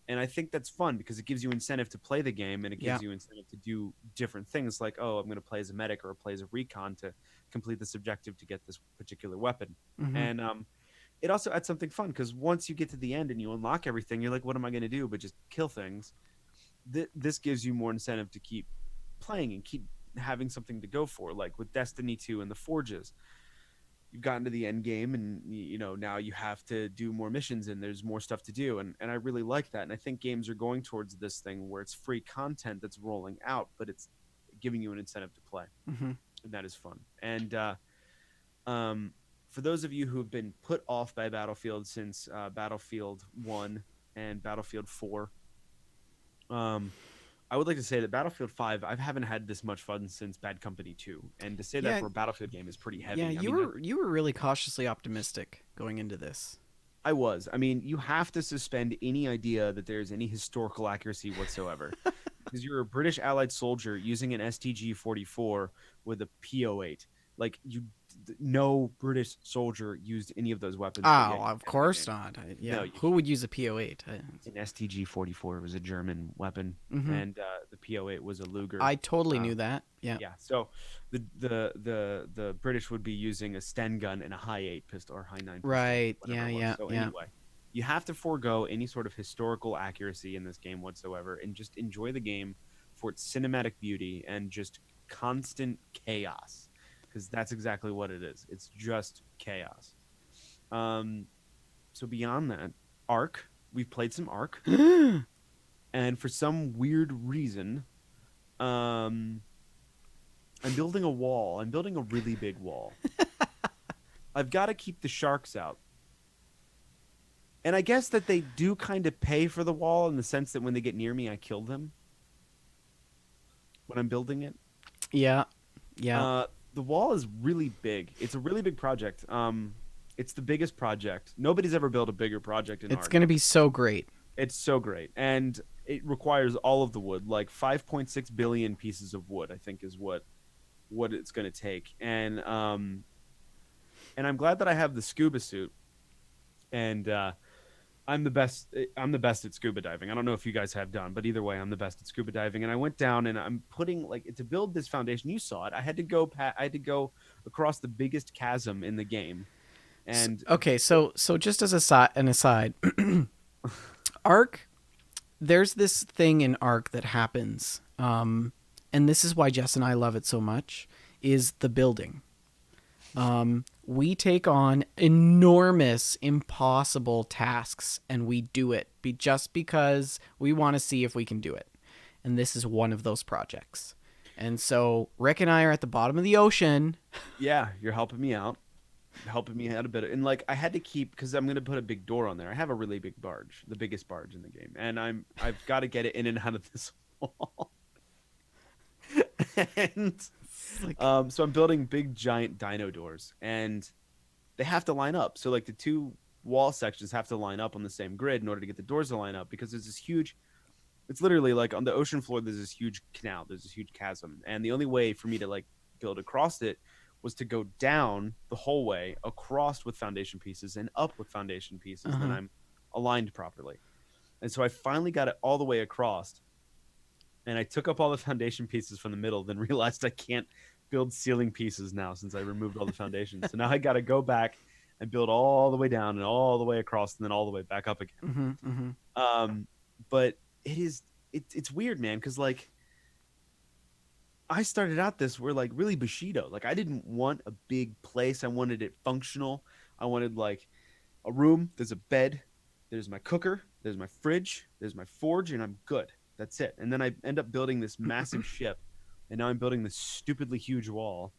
And I think that's fun because it gives you incentive to play the game, and it gives you incentive to do different things like, oh, I'm going to play as a medic or play as a recon to complete this objective to get this particular weapon. And it also adds something fun because once you get to the end and you unlock everything, you're like, what am I going to do but just kill things? This gives you more incentive to keep playing and keep having something to go for. Like with Destiny 2 and the Forges, you've gotten to the end game, and you know now you have to do more missions, and there's more stuff to do, and I really like that. And I think games are going towards this thing where it's free content that's rolling out, but it's giving you an incentive to play, and that is fun. And for those of you who have been put off by Battlefield since Battlefield 1 and Battlefield 4, I would like to say that Battlefield 5, I haven't had this much fun since Bad Company 2. And to say that for a Battlefield game is pretty heavy. Yeah, you were really cautiously optimistic going into this. I was. I mean, you have to suspend any idea that there's any historical accuracy whatsoever. Because you're a British Allied soldier using an STG-44 with a P08. Like, no British soldier used any of those weapons. Oh, of course not. No, who would use a P08? An STG-44 was a German weapon, and the P08 was a Luger. I totally knew that. Yeah. Yeah. So the British would be using a Sten gun and a high 8 pistol or high 9 pistol. Right. Yeah. So anyway, you have to forego any sort of historical accuracy in this game whatsoever, and just enjoy the game for its cinematic beauty and just constant chaos. Because that's exactly what it is. It's just chaos. So beyond that, Ark. We've played some Ark. And for some weird reason, I'm building a wall. I'm building a really big wall. I've got to keep the sharks out. And I guess that they do kind of pay for the wall in the sense that when they get near me, I kill them when I'm building it. Yeah. Yeah. The wall is really big. It's a really big project. It's the biggest project. Nobody's ever built a bigger project in It's Ark. going to be so great. It's so great. And it requires all of the wood, like 5.6 billion pieces of wood, I think is what it's going to take. And I'm glad that I have the scuba suit. And I'm the best at scuba diving. I don't know if you guys have done, but either way, I'm the best at scuba diving. And I went down and I'm putting to build this foundation. You saw it. I had to go across the biggest chasm in the game. And okay, so just as an aside, Ark, there's this thing in Ark that happens, and this is why Jess and I love it so much, is the building. We take on enormous, impossible tasks, and we do it just because we want to see if we can do it. And this is one of those projects. And so Rick and I are at the bottom of the ocean. Yeah, you're helping me out. Helping me out a bit. And I had to keep, because I'm going to put a big door on there. I have a really big barge, the biggest barge in the game. And I've got to get it in and out of this wall. And so I'm building big giant dino doors, and they have to line up. So the two wall sections have to line up on the same grid in order to get the doors to line up, because there's this huge, it's literally on the ocean floor, there's this huge canal, there's this huge chasm. And the only way for me to build across it was to go down the whole way, across with foundation pieces and up with foundation pieces. Then I'm aligned properly. And so I finally got it all the way across. And I took up all the foundation pieces from the middle, then realized I can't build ceiling pieces now since I removed all the foundations. So now I got to go back and build all the way down and all the way across and then all the way back up again. But it's weird, man, because I started out this where really Bushido. I didn't want a big place. I wanted it functional. I wanted a room. There's a bed. There's my cooker. There's my fridge. There's my forge, and I'm good. That's it. And then I end up building this massive ship, and now I'm building this stupidly huge wall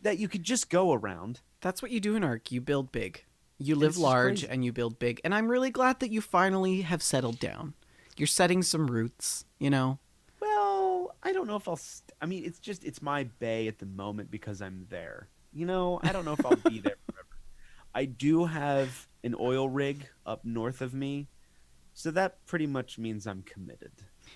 that you could just go around. That's what you do in Ark. You build big. You live large and you build big. And I'm really glad that you finally have settled down. You're setting some roots, Well, I don't know if it's my bay at the moment because I'm there. I don't know if I'll be there forever. I do have an oil rig up north of me, so that pretty much means I'm committed.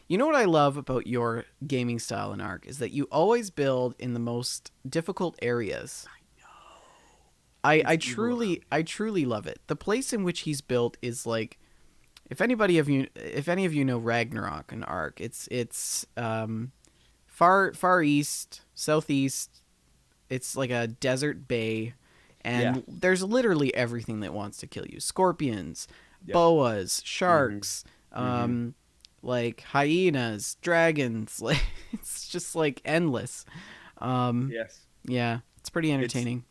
You know what I love about your gaming style in Ark is that you always build in the most difficult areas. I know. I truly love it. The place in which he's built is if any of you know Ragnarok and Ark, it's far east, southeast. It's like a desert bay, and there's literally everything that wants to kill you: scorpions, boas, sharks, hyenas, dragons. It's just endless. Yes. Yeah, it's pretty entertaining.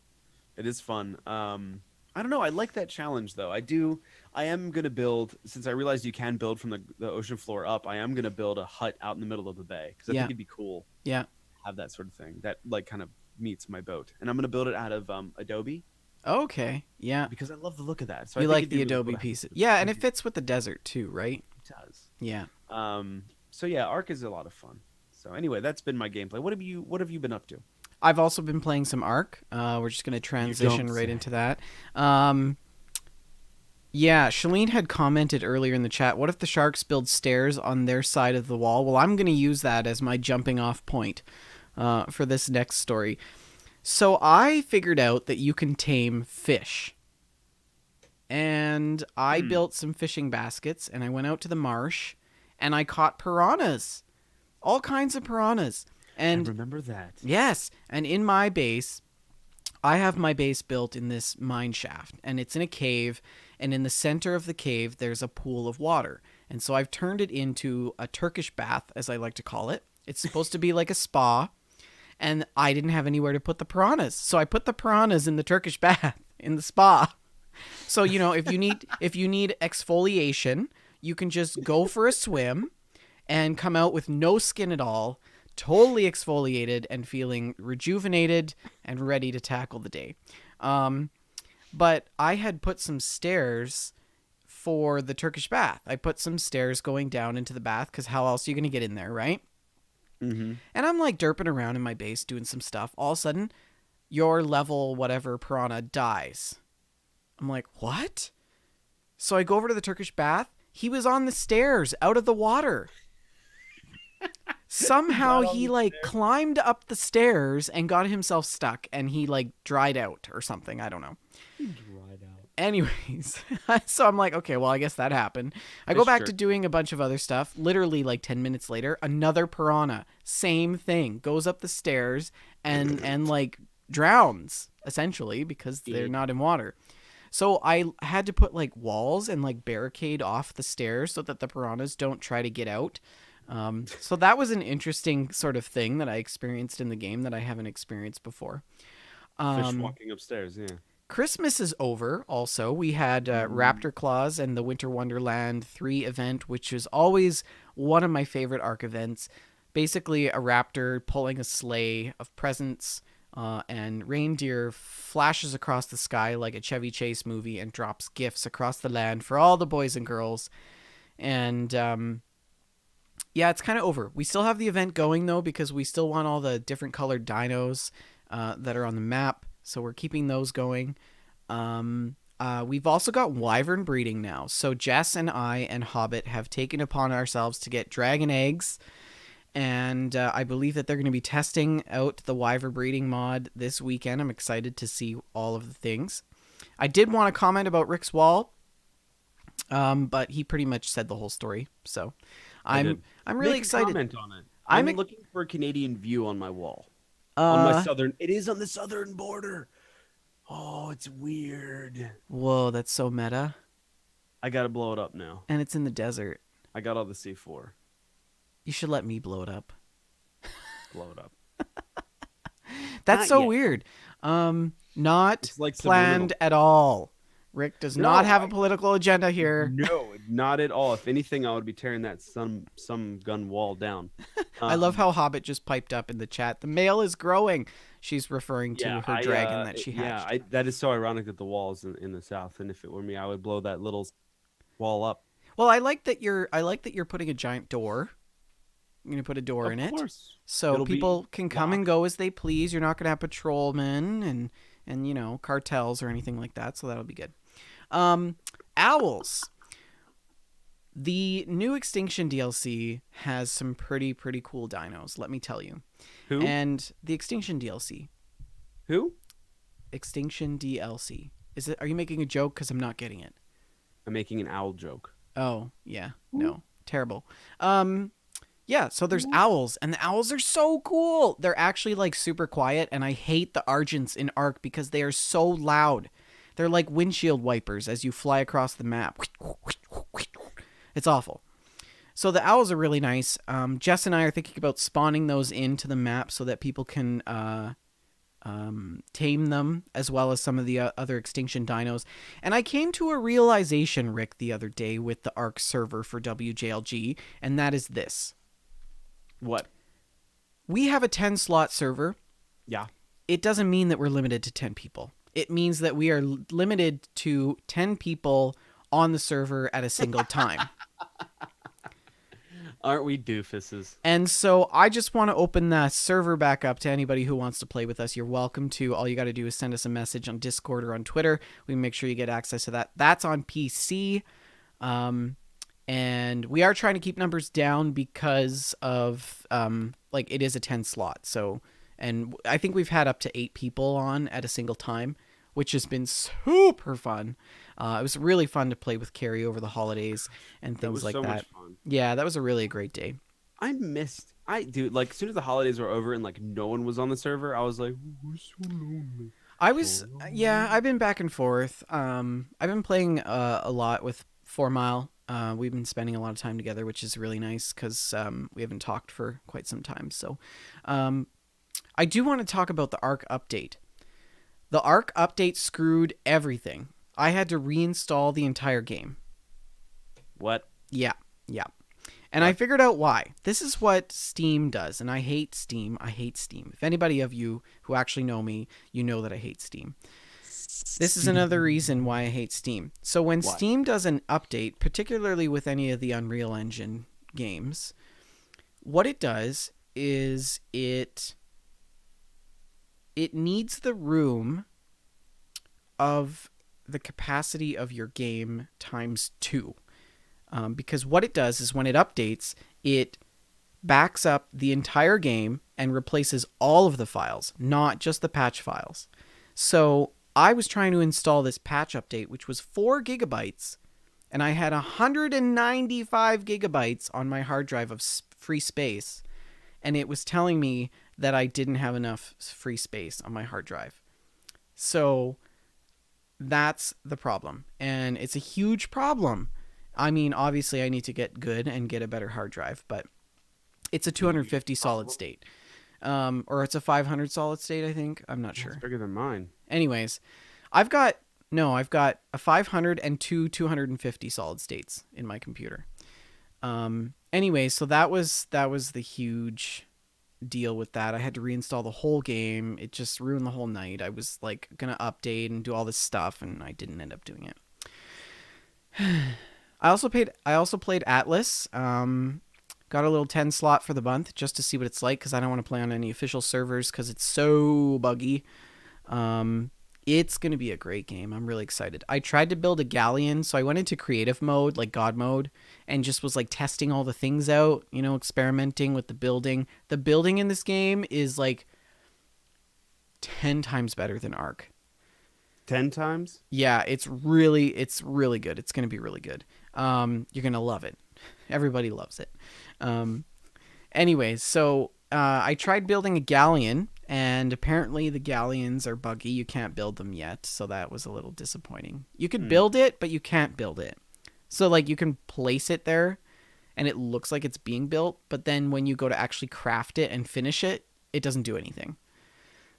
It is fun. I don't know. I like that challenge, though. I am going to build, since I realized you can build from the ocean floor up, I am going to build a hut out in the middle of the bay, because I think it'd be cool. Yeah. Have that sort of thing that kind of meets my boat. And I'm going to build it out of Adobe. Okay. Yeah. Because I love the look of that. So you like the Adobe pieces. Yeah, and it fits with the desert too, right? It does. Yeah. So yeah, Ark is a lot of fun. So anyway, that's been my gameplay. What have you been up to? I've also been playing some Ark. We're just going to transition right into that. Yeah, Shalene had commented earlier in the chat, what if the sharks build stairs on their side of the wall? Well, I'm going to use that as my jumping off point for this next story. So I figured out that you can tame fish. And I built some fishing baskets, and I went out to the marsh, and I caught piranhas. All kinds of piranhas. And I remember that. Yes, and in my base, I have my base built in this mine shaft, and it's in a cave, and in the center of the cave, there's a pool of water. And so I've turned it into a Turkish bath, as I like to call it. It's supposed to be like a spa, and I didn't have anywhere to put the piranhas. So I put the piranhas in the Turkish bath, in the spa. So, if you need exfoliation, you can just go for a swim and come out with no skin at all, totally exfoliated and feeling rejuvenated and ready to tackle the day. But I had put some stairs for the Turkish bath. I put some stairs going down into the bath because how else are you going to get in there, right? Mm-hmm. And I'm like derping around in my base doing some stuff. All of a sudden, your level whatever piranha dies. I'm like, what? So I go over to the Turkish bath. He was on the stairs out of the water. Somehow he like climbed up the stairs and got himself stuck and he like dried out or something. I don't know. He dried out. Anyways, so I'm like, okay, well, I guess that happened. I go back to doing a bunch of other stuff. Literally like 10 minutes later, another piranha, same thing, goes up the stairs and like drowns essentially because they're not in water. So I had to put like walls and like barricade off the stairs so that the piranhas don't try to get out. So that was an interesting sort of thing that I experienced in the game that I haven't experienced before. Fish walking upstairs, yeah. Christmas is over also. We had Raptor Claws and the Winter Wonderland 3 event, which is always one of my favorite ARC events. Basically a raptor pulling a sleigh of presents and reindeer flashes across the sky like a Chevy Chase movie and drops gifts across the land for all the boys and girls. And yeah, it's kind of over. We still have the event going, though, because we still want all the different colored dinos that are on the map. So we're keeping those going. We've also got wyvern breeding now. So Jess and I and Hobbit have taken upon ourselves to get dragon eggs. And I believe that they're going to be testing out the wyvern breeding mod this weekend. I'm excited to see all of the things. I did want to comment about Rick's wall, but he pretty much said the whole story. So I'm really excited. Comment on it. I'm looking for a Canadian view on my wall. On my southern, it is on the southern border. Oh, it's weird. Whoa, that's so meta. I gotta blow it up now. And it's in the desert. I got all the C4. You should let me blow it up. Blow it up. That's so weird. Not like planned at all. Rick does not have a political agenda here. No, not at all. If anything, I would be tearing that some gun wall down. I love how Hobbit just piped up in the chat. The male is growing. She's referring to her dragon that she hatched. Yeah, that is so ironic that the wall is in the south. And if it were me, I would blow that little wall up. Well, I like that you're putting a giant door. You're gonna put a door in it, so people can come and go as they please. You're not gonna have patrolmen and cartels or anything like that. So that'll be good. Owls. The new Extinction DLC has some pretty cool dinos, let me tell you. Who? And the Extinction DLC. Who? Extinction DLC. Are you making a joke? Because I'm not getting it. I'm making an owl joke. Oh, yeah. No. Terrible. Yeah, so there's owls, and the owls are so cool. They're actually like super quiet, and I hate the Argents in Ark because they are so loud. They're like windshield wipers as you fly across the map. It's awful. So the owls are really nice. Jess and I are thinking about spawning those into the map so that people can tame them, as well as some of the other extinction dinos. And I came to a realization, Rick, the other day with the Ark server for WJLG, and that is this. What? We have a 10-slot server. Yeah. It doesn't mean that we're limited to 10 people. It means that we are limited to 10 people on the server at a single time. Aren't we doofuses? And so I just want to open that server back up to anybody who wants to play with us. You're welcome to. All you got to do is send us a message on Discord or on Twitter. We can make sure you get access to that. That's on PC. And we are trying to keep numbers down because of, it is a 10 slot. So, and I think we've had up to 8 people on at a single time, which has been super fun. It was really fun to play with Carrie over the holidays and things like that. Much fun. Yeah, that was a really great day. Dude, like, as soon as the holidays were over and, like, no one was on the server, I was like, we're so lonely. I've been back and forth. I've been playing a lot with 4 Mile. We've been spending a lot of time together, which is really nice because we haven't talked for quite some time. So I do want to talk about the Ark update. The Ark update screwed everything. I had to reinstall the entire game. What? Yeah, yeah. And I figured out why. This is what Steam does, and I hate Steam. I hate Steam. If anybody of you who actually know me, you know that I hate Steam. This is another reason why I hate Steam. So when Why? Steam does an update, particularly with any of the Unreal Engine games, what it does is it needs the room of the capacity of your game times 2. Because what it does is when it updates, it backs up the entire game and replaces all of the files, not just the patch files. So I was trying to install this patch update, which was 4 gigabytes, and I had 195 gigabytes on my hard drive of free space, and it was telling me that I didn't have enough free space on my hard drive. So that's the problem, and it's a huge problem. I mean, obviously, I need to get good and get a better hard drive, but it's a 250 solid state. Or it's a 500 solid state, I think. I'm not sure. It's bigger than mine. Anyways, I've got a 500 and two 250 solid states in my computer. Anyways, so that was the huge deal with that. I had to reinstall the whole game. It just ruined the whole night. I was like gonna update and do all this stuff, and I didn't end up doing it. I also played Atlas. Got a little 10 slot for the month just to see what it's like, because I don't want to play on any official servers because it's so buggy. It's going to be a great game. I'm really excited. I tried to build a galleon, so I went into creative mode, like God mode, and just was like testing all the things out, experimenting with the building. The building in this game is like 10 times better than Ark. 10 times? Yeah, it's really good. It's going to be really good. You're going to love it. Everybody loves it. Anyways, so I tried building a galleon, and apparently the galleons are buggy. You can't build them yet, so that was a little disappointing. You could build it, but you can't build it. So like you can place it there, and it looks like it's being built, but then when you go to actually craft it and finish it, it doesn't do anything.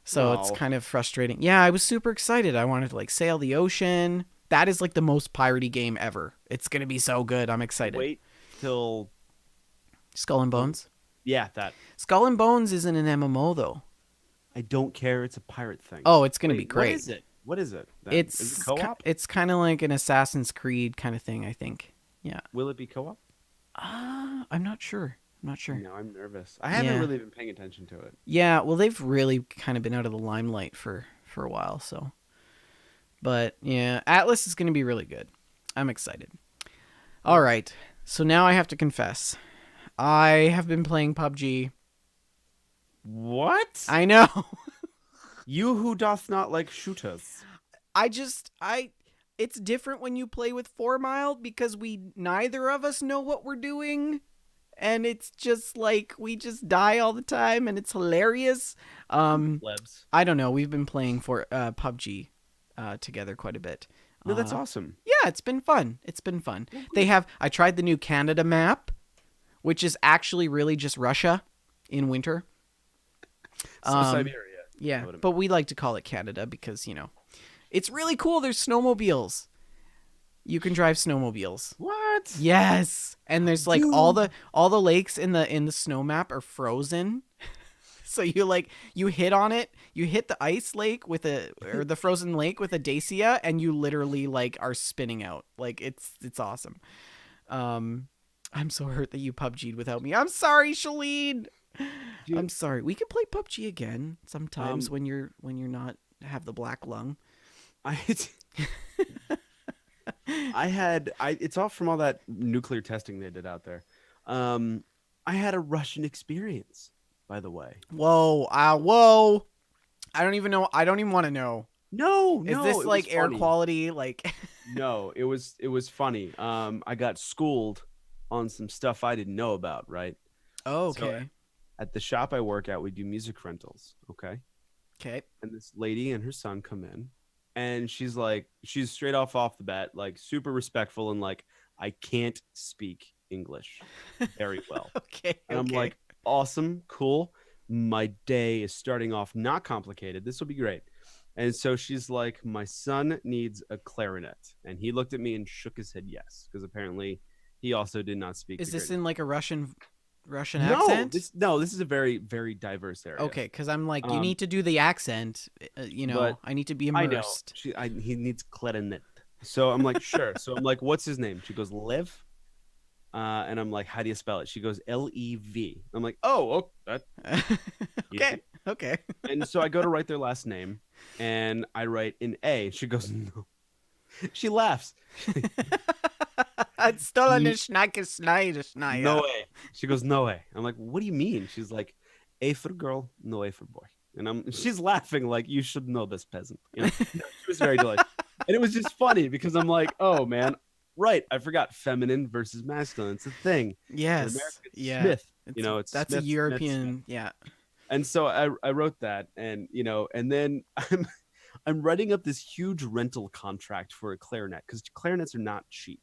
So It's kind of frustrating. Yeah, I was super excited. I wanted to like sail the ocean. That is like the most piratey game ever. It's going to be so good. I'm excited. Wait till Skull and Bones? Yeah, that. Skull and Bones isn't an MMO though. I don't care. It's a pirate thing. Oh, it's going to be great. What is it? Is it co-op? It's kind of like an Assassin's Creed kind of thing, I think. Yeah. Will it be co-op? I'm not sure. No, I'm nervous. I haven't really been paying attention to it. Yeah, well, they've really kind of been out of the limelight for a while, so. But yeah, Atlas is going to be really good. I'm excited. All right, so now I have to confess. I have been playing PUBG. What? I know. You who doth not like shooters. It's different when you play with 4 Mile because neither of us know what we're doing. And it's just like we just die all the time, and it's hilarious. Plebs. I don't know. We've been playing for PUBG together quite a bit. No, that's awesome. Yeah, it's been fun. I tried the new Canada map, which is actually really just Russia in winter. So Siberia. Yeah, but we like to call it Canada because, it's really cool. There's snowmobiles. You can drive snowmobiles. What? Yes. And there's like all the lakes in the snow map are frozen. So you hit on it, you hit the ice lake or the frozen lake with a Dacia, and you literally like are spinning out. Like it's awesome. I'm so hurt that you PUBG'd without me. I'm sorry, Shalene. I'm sorry. We can play PUBG again sometimes when you're not have the black lung. It's all from all that nuclear testing they did out there. I had a Russian experience, by the way. Whoa. I don't even know. I don't even want to know. No. Is this like air quality? Like No, it was funny. I got schooled on some stuff I didn't know about, right? Oh, okay. So at the shop I work at, we do music rentals, okay? Okay. And this lady and her son come in, and she's straight off the bat, like super respectful and like, I can't speak English very well. Okay. And I'm like, awesome, cool. My day is starting off not complicated. This will be great. And so she's like, my son needs a clarinet. And he looked at me and shook his head yes, because apparently He also did not speak. Is the this greatest. in like a Russian No, accent? this is a very, very diverse area. Okay, because I'm like, you Um, need to do the accent. but I need to be I know immersed. he needs clarinet. So I'm like, sure. So I'm like, what's his name? She goes, Lev. And I'm like, how do you spell it? She goes, Lev. I'm like, oh, that Okay, easy. okay. And so I go to write their last name, and I write an A. She goes, no. She laughs. It's still "N- a Schneider. No way. She goes, no way. I'm like, what do you mean? She's like, A for girl, no A for boy. And she's laughing like, you should know this, peasant. You know, she was very delightful. And it was just funny because I'm like, oh man, right. I forgot feminine versus masculine. It's a thing. In America, Yes, it's yeah. Smith. It's That's Smith, a Smith, European, Smith. yeah. And so I wrote that, and and then I'm writing up this huge rental contract for a clarinet because clarinets are not cheap.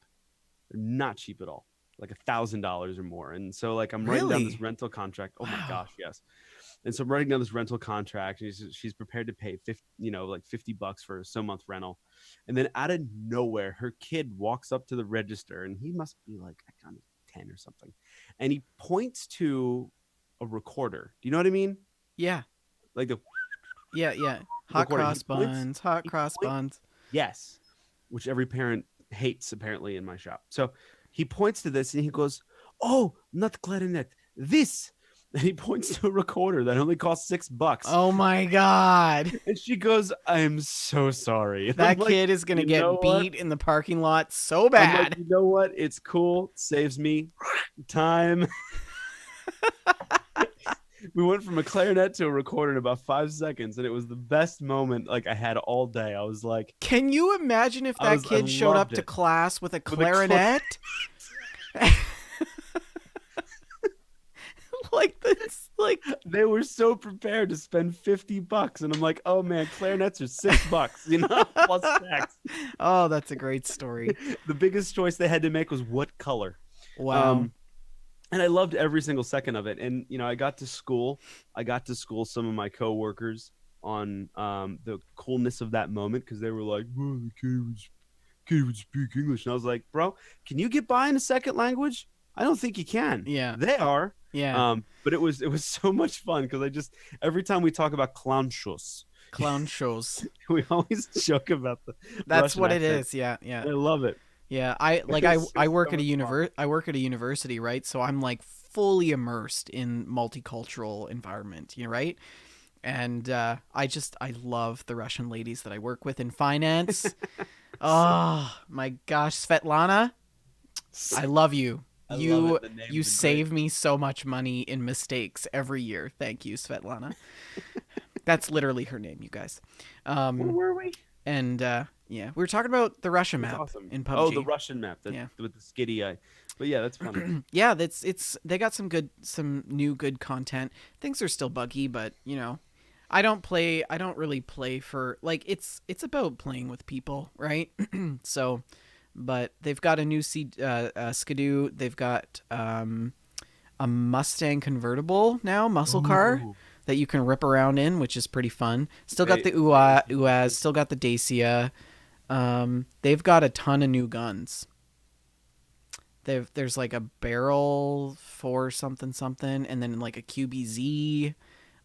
They're not cheap at all, like $1,000 or more. And so like I'm writing down this Really? rental contract. Oh my Wow. gosh, yes. And so I'm writing down this rental contract. And she's prepared to pay 50, like $50 for a so-month rental. And then out of nowhere, her kid walks up to the register, and he must be like, I don't know, 10 or something. And he points to a recorder. Do you know what I mean? Yeah, Like the yeah. Hot recorder. cross buns, hot He cross points buns. yes, which every parent hates apparently in my shop. So he points to this and he goes, "Oh, not clarinet, this." And he points to a recorder that only costs $6. Oh my God. And she goes, "I'm so sorry." And That I'm like, kid is going to "You know get what?" beat in the parking lot so I'm like, bad. "You know what? It's cool. Saves me time." We went from a clarinet to a recorder in about 5 seconds, and it was the best moment like I had all day. I was like, Can you imagine if that I kid showed up loved to it. class with a With a clarinet? Like this, like They were so prepared to spend $50, and I'm like, oh man, clarinets are $6, plus tax. oh, that's a great story. The biggest choice they had to make was what color. Wow. Um, and I loved every single second of it. And I got to school. Some of my coworkers on the coolness of that moment because they were like, "Well, the kid would speak English," and I was like, "Bro, can you get by in a second language? I don't think you can." Yeah. They are. Yeah. But it was so much fun because every time we talk about clown shows, Clown shows. we always joke about the That's Russian what accent. it is. Yeah, yeah. I love it. Yeah, It's I work so at a much fun. I work at a university, right? So I'm like fully immersed in multicultural environment, right? And I love the Russian ladies that I work with in finance. Oh my gosh, Svetlana, I love you. I love You it. The names you are save me so much money in mistakes every year. Thank you, Svetlana. That's literally her name, you guys. Where were we? And yeah, we were talking about the Russia That's map awesome. in PUBG. Oh, the Russian map. Yeah. With the skitty eye. But yeah, that's funny. Yeah, it's they got some new good content. Things are still buggy, but I don't really play for like it's about playing with people, right? So, but they've got a new Skidoo. They've got a Mustang convertible now, muscle car Ooh. that you can rip around in, which is pretty fun. Still got the Uaz, still got the Dacia. They've got a ton of new guns. There's like a barrel for something, and then like a QBZ,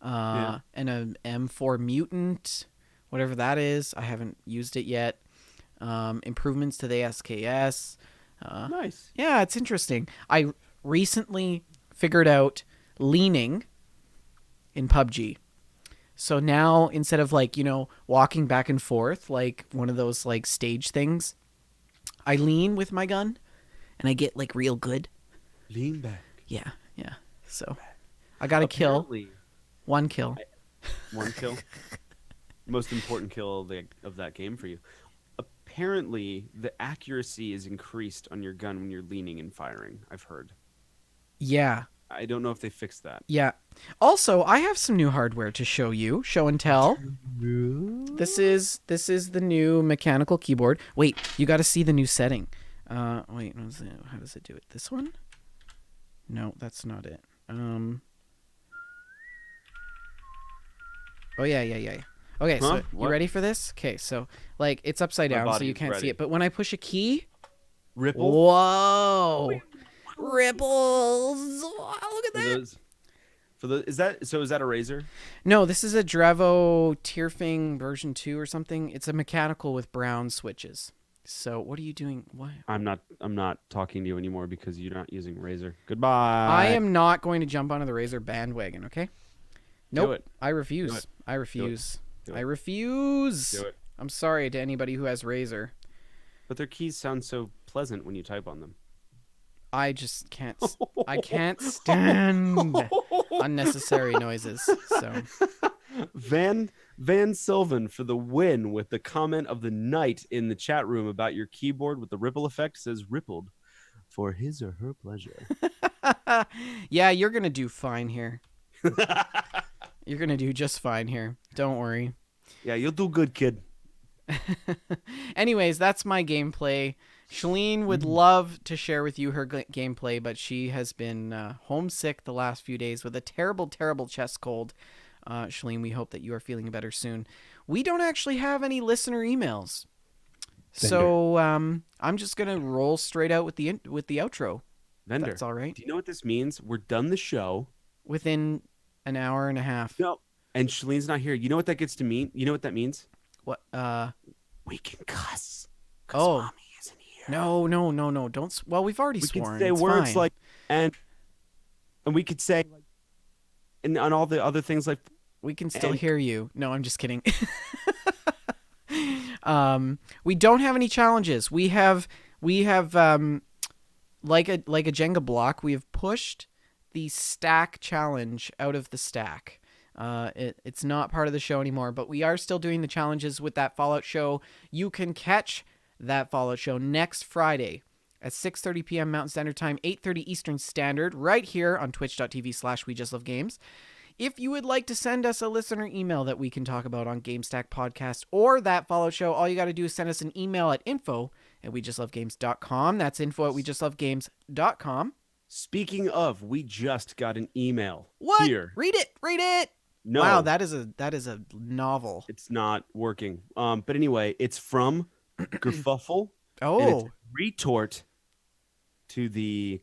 and an M4 Mutant, whatever that is. I haven't used it yet. Improvements to the SKS. Nice. Yeah, it's interesting. I recently figured out leaning in PUBG. So now instead of like, walking back and forth like one of those like stage things, I lean with my gun and I get like real good. Lean back. Yeah, yeah. So I got a kill. Apparently, One kill. one kill. Most important kill of that game for you. Apparently, the accuracy is increased on your gun when you're leaning and firing. I've heard. Yeah. I don't know if they fixed that. Yeah. Also, I have some new hardware to show you. Show and tell. This is the new mechanical keyboard. Wait, you got to see the new setting. Wait, how does it do it? This one? No, that's not it. Oh yeah. Okay, Huh? so you ready for this? Okay, so like it's upside My down, so body you is can't see ready. it. But when I push a key, Ripple. Whoa. Ripples. Oh, look at For that. those. For the is that a razor? No, this is a Drevo Tierfing version 2 or something. It's a mechanical with brown switches. So what are you doing? What? I'm not talking to you anymore because you're not using razor. I Goodbye. am not going to jump onto the Razer bandwagon, okay? Do Nope. it. I refuse. Do it. I refuse. Do I it. refuse. Do it. I'm sorry to anybody who has Razer. But their keys sound so pleasant when you type on them. I just can't. I can't stand unnecessary noises. So Van Sylvan for the win with the comment of the night in the chat room about your keyboard with the ripple effect says rippled for his or her pleasure. yeah, you're gonna do fine here. You're gonna do just fine here. Don't worry. Yeah, you'll do good, kid. Anyways, that's my gameplay. Shalene would love to share with you her gameplay, but she has been homesick the last few days with a terrible, terrible chest cold. Shalene, we hope that you are feeling better soon. We don't actually have any listener emails, so I'm just gonna roll straight out with the outro. Vendor, that's all right. Do you know what this means? We're done the show within an hour and a half. No, and Shalene's not here. You know what that gets to mean? You know what that means? What? We can cuss. Oh. Mommy isn't here. No. Don't. Well, we've already sworn. We can say it's words fine. like and we could say and on all the other things like we can still hear you. No, I'm just kidding. We don't have any challenges. We have like a Jenga block. We have pushed the stack challenge out of the stack. It's not part of the show anymore, but we are still doing the challenges with that Fallout show. You can catch that Fallout show next Friday at 6:30 p.m. Mountain Standard Time, 8:30 Eastern Standard, right here on twitch.tv/WeJustLoveGames. If you would like to send us a listener email that we can talk about on Gamestack Podcast or that Fallout show, all you got to do is send us an email at info@wejustlovegames.com. That's info@wejustlovegames.com. Speaking of, we just got an email. What? Here. Read it. No. Wow, that is a novel. It's not working. But anyway, it's from Gerfuffle. Oh. And it's a retort to the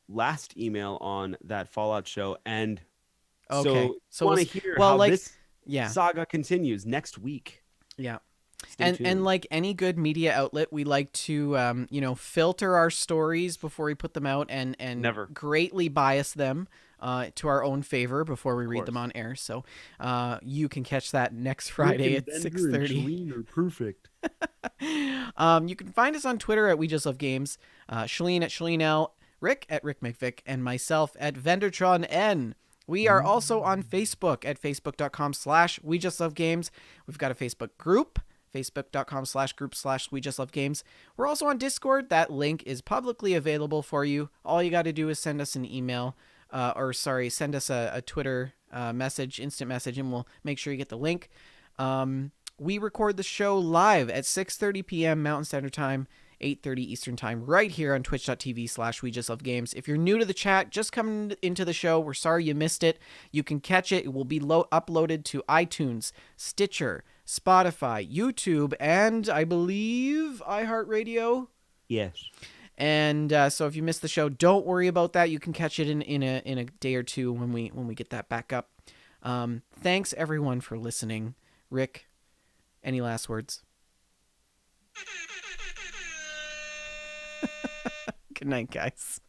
last email on that Fallout show. And okay. So want to hear how this saga continues next week. Yeah. And like any good media outlet, we like to filter our stories before we put them out and Never. greatly bias them to our own favor before we read them on air. So you can catch that next Friday at 6:30. Are perfect. You can find us on Twitter at We Just Love Games, Shalene at Shalene L, Rick at Rick McVick, and myself at Vendortron N. We are also on Facebook at facebook.com/WeJustLoveGames. We've got a Facebook group, facebook.com/group/WeJustLoveGames. We're also on Discord. That link is publicly available for you. All you got to do is send us an email, send us a Twitter message, instant message, and we'll make sure you get the link. We record the show live at 6:30 p.m. Mountain Standard Time, 8:30 Eastern Time, right here on twitch.tv/WeJustLoveGames. If you're new to the chat, just coming into the show, we're sorry you missed it. You can catch it. It will be uploaded to iTunes, Stitcher, Spotify, YouTube, and I believe iHeartRadio. Yes. And so if you missed the show, don't worry about that. You can catch it in a day or two when we get that back up. Thanks everyone for listening. Rick, any last words? Good night, guys.